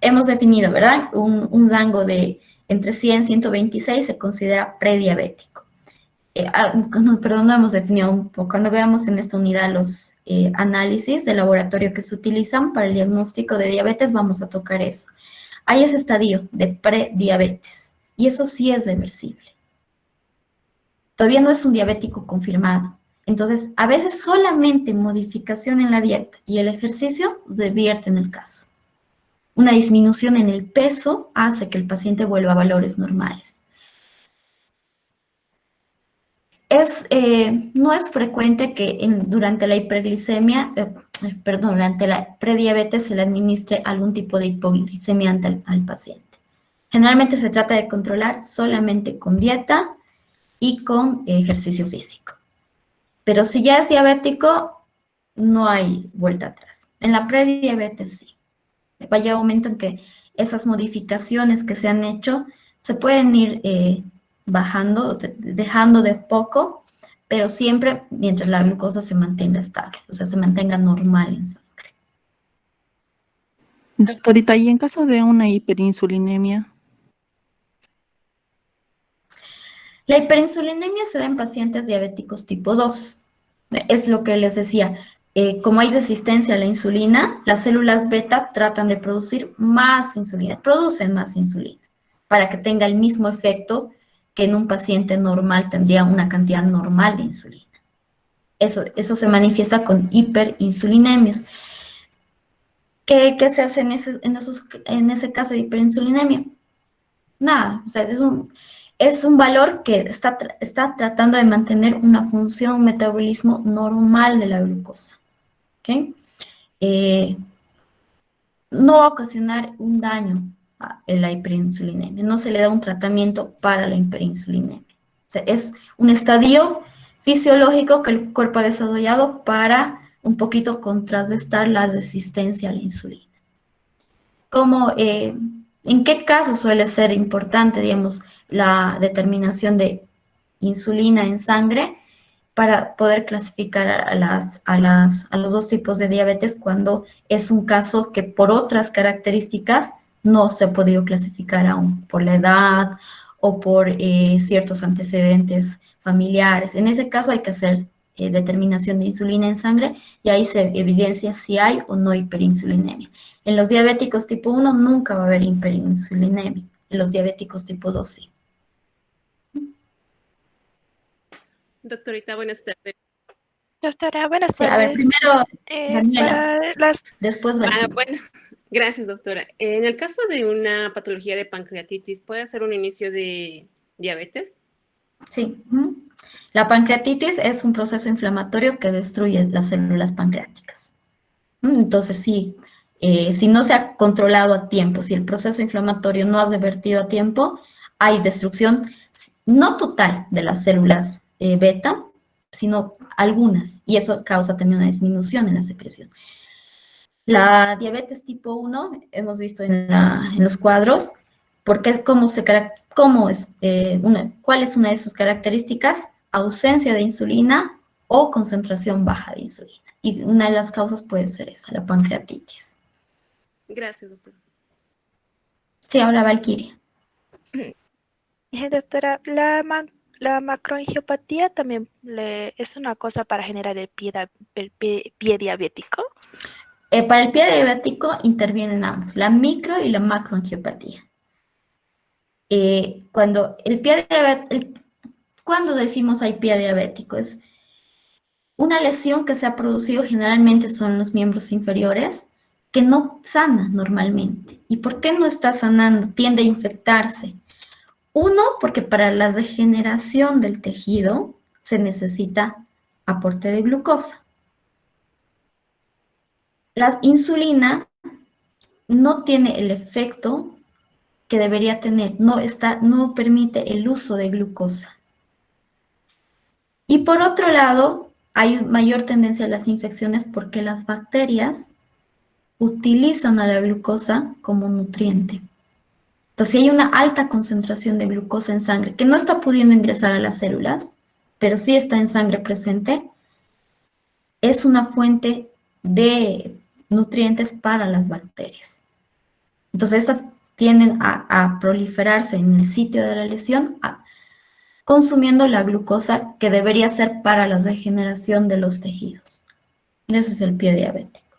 Hemos definido, ¿verdad? Un rango de entre 100 y 126 se considera prediabético. Perdón, no hemos definido un poco. Cuando veamos en esta unidad los análisis de laboratorio que se utilizan para el diagnóstico de diabetes, vamos a tocar eso. Hay ese estadio de prediabetes y eso sí es reversible. Todavía no es un diabético confirmado. Entonces, a veces solamente modificación en la dieta y el ejercicio revierten el caso. Una disminución en el peso hace que el paciente vuelva a valores normales. No es frecuente que durante la hiperglicemia, durante la prediabetes se le administre algún tipo de hipoglicemia al paciente. Generalmente se trata de controlar solamente con dieta y con ejercicio físico. Pero si ya es diabético, no hay vuelta atrás. En la prediabetes sí. Va a llegar un momento en que esas modificaciones que se han hecho se pueden ir bajando, dejando de poco, pero siempre mientras la glucosa se mantenga estable, o sea, se mantenga normal en sangre. Doctorita, ¿y en caso de una hiperinsulinemia? La hiperinsulinemia se da en pacientes diabéticos tipo 2. Es lo que les decía. Como hay resistencia a la insulina, las células beta tratan de producir más insulina, producen más insulina, para que tenga el mismo efecto que en un paciente normal tendría una cantidad normal de insulina. Eso se manifiesta con hiperinsulinemias. ¿Qué se hace en ese caso de hiperinsulinemia? Nada, o sea, es un valor que está tratando de mantener una función, un metabolismo normal de la glucosa. ¿Ok? No va a ocasionar un daño en la hiperinsulinemia, no se le da un tratamiento para la hiperinsulinemia. O sea, es un estadio fisiológico que el cuerpo ha desarrollado para un poquito contrarrestar la resistencia a la insulina. ¿En qué caso suele ser importante, digamos, la determinación de insulina en sangre para poder clasificar a los dos tipos de diabetes cuando es un caso que por otras características no se ha podido clasificar aún, por la edad o por ciertos antecedentes familiares? En ese caso hay que hacer determinación de insulina en sangre y ahí se evidencia si hay o no hiperinsulinemia. En los diabéticos tipo 1 nunca va a haber hiperinsulinemia, en los diabéticos tipo 2 sí. Doctorita, buenas tardes. Doctora, buenas Sí, a ver, tardes. primero Daniela, después Valentina. Bueno, gracias, doctora. En el caso de una patología de pancreatitis, ¿puede ser un inicio de diabetes? Sí. La pancreatitis es un proceso inflamatorio que destruye las células pancreáticas. Entonces, sí, si no se ha controlado a tiempo, si el proceso inflamatorio no ha revertido a tiempo, hay destrucción no total de las células beta, sino algunas, y eso causa también una disminución en la secreción. La diabetes tipo 1, hemos visto en los cuadros, ¿cuál es una de sus características? Ausencia de insulina o concentración baja de insulina. Y una de las causas puede ser esa, la pancreatitis. Gracias, doctora. Sí, ahora Valkyria. Doctora, la macroangiopatía también es una cosa para generar el pie diabético. Para el pie diabético intervienen ambos, la micro y la macroangiopatía. Cuando decimos hay pie diabético, es una lesión que se ha producido, generalmente son los miembros inferiores, que no sana normalmente. ¿Y por qué no está sanando? Tiende a infectarse. Uno, porque para la regeneración del tejido se necesita aporte de glucosa. La insulina no tiene el efecto que debería tener, no permite el uso de glucosa. Y por otro lado, hay mayor tendencia a las infecciones porque las bacterias utilizan a la glucosa como nutriente. Entonces, si hay una alta concentración de glucosa en sangre que no está pudiendo ingresar a las células, pero sí está en sangre presente, es una fuente de nutrientes para las bacterias. Entonces, estas tienden a proliferarse en el sitio de la lesión, consumiendo la glucosa que debería ser para la regeneración de los tejidos. Ese es el pie diabético.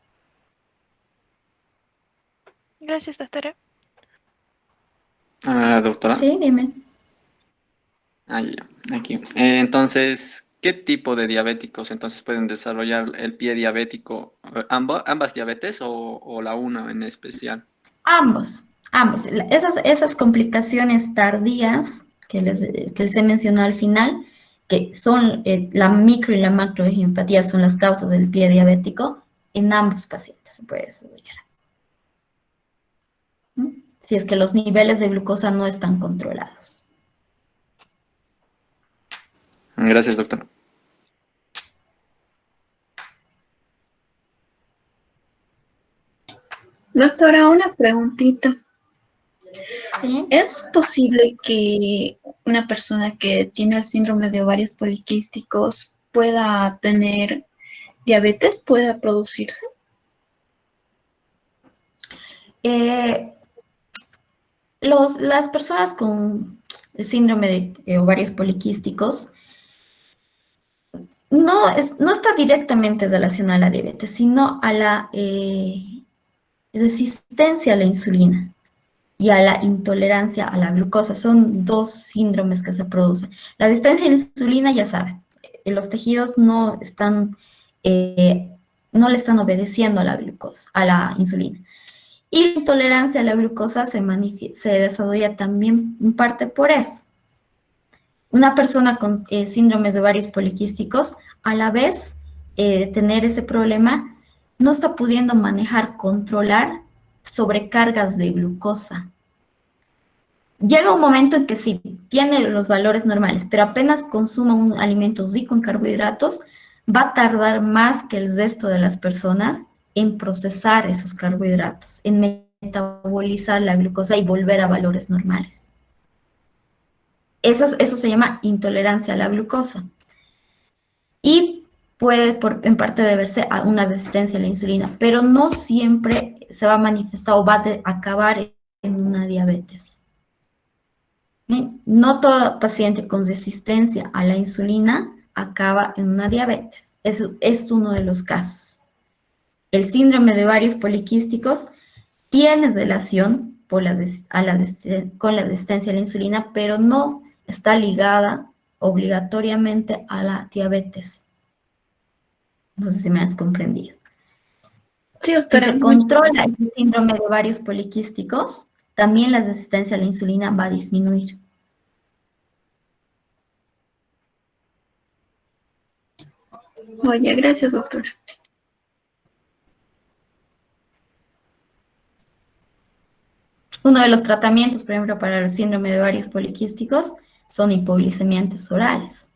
Gracias, doctora. Doctora. Sí, dime. Ya, aquí. Entonces, ¿qué tipo de diabéticos entonces pueden desarrollar el pie diabético? ¿Ambas diabetes o la una en especial? Ambos. Esas complicaciones tardías que les he mencionado al final, que son la micro y la macroangiopatía, son las causas del pie diabético, en ambos pacientes se puede desarrollar. Si es que los niveles de glucosa no están controlados. Gracias, doctora. Doctora, una preguntita. ¿Sí? ¿Es posible que una persona que tiene el síndrome de ovarios poliquísticos pueda tener diabetes, pueda producirse? Las personas con el síndrome de ovarios poliquísticos no está directamente relacionada a la diabetes, sino a la resistencia a la insulina y a la intolerancia a la glucosa. Son dos síndromes que se producen. La resistencia a la insulina, ya saben, los tejidos no le están obedeciendo a la glucosa, a la insulina. Y la intolerancia a la glucosa se desarrolla también en parte por eso. Una persona con síndromes de ovarios poliquísticos, a la vez de tener ese problema, no está pudiendo manejar, controlar sobrecargas de glucosa. Llega un momento en que sí, tiene los valores normales, pero apenas consuma un alimento rico en carbohidratos, va a tardar más que el resto de las personas en procesar esos carbohidratos, en metabolizar la glucosa y volver a valores normales. Eso se llama intolerancia a la glucosa. Y puede en parte deberse a una resistencia a la insulina, pero no siempre se va a manifestar o va a acabar en una diabetes. ¿Sí? No todo paciente con resistencia a la insulina acaba en una diabetes. Es uno de los casos. El síndrome de ovarios poliquísticos tiene relación con la resistencia a la insulina, pero no está ligada obligatoriamente a la diabetes. No sé si me has comprendido. Sí, Si doctora. se controla el síndrome de ovarios poliquísticos, también la resistencia a la insulina va a disminuir. Oye, gracias, doctora. Uno de los tratamientos, por ejemplo, para el síndrome de ovarios poliquísticos son hipoglicemiantes orales.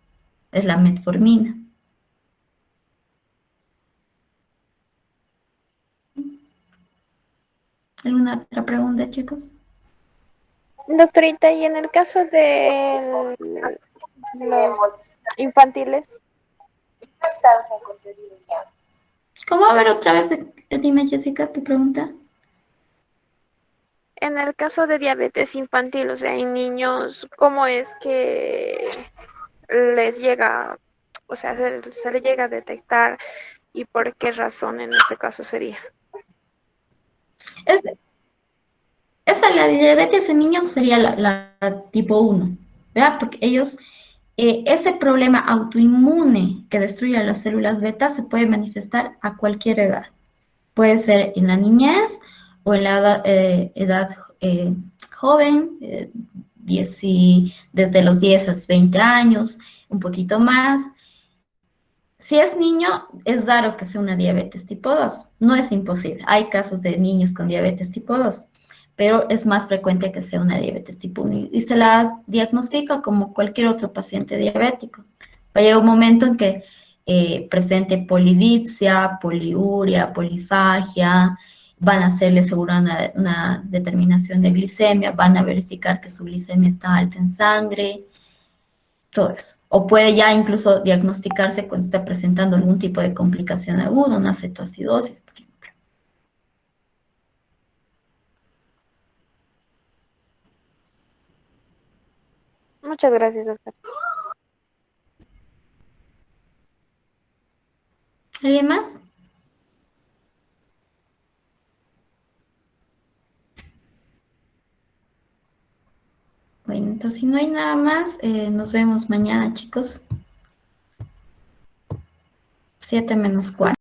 Es la metformina. ¿Alguna otra pregunta, chicos? Doctorita, y en el caso de los infantiles, ¿Cómo? A ver, otra vez, dime, Jessica, tu pregunta. en el caso de diabetes infantil, o sea, en niños, ¿cómo es que les llega, o sea, se les llega a detectar y por qué razón en este caso sería? La diabetes en niños sería la tipo 1, ¿verdad? Porque ellos, ese problema autoinmune que destruye las células beta se puede manifestar a cualquier edad. Puede ser en la niñez o en la edad joven, desde los 10 a los 20 años, un poquito más. Si es niño, es raro que sea una diabetes tipo 2. No es imposible. Hay casos de niños con diabetes tipo 2, pero es más frecuente que sea una diabetes tipo 1 y se las diagnostica como cualquier otro paciente diabético. Va a llegar un momento en que presente polidipsia, poliuria, polifagia, van a hacerle seguro una determinación de glicemia, van a verificar que su glicemia está alta en sangre, todo eso. O puede ya incluso diagnosticarse cuando está presentando algún tipo de complicación aguda, una cetoacidosis, por ejemplo. Muchas gracias, doctor. ¿Alguien más? Bueno, entonces si no hay nada más, nos vemos mañana, chicos. 7 menos 4.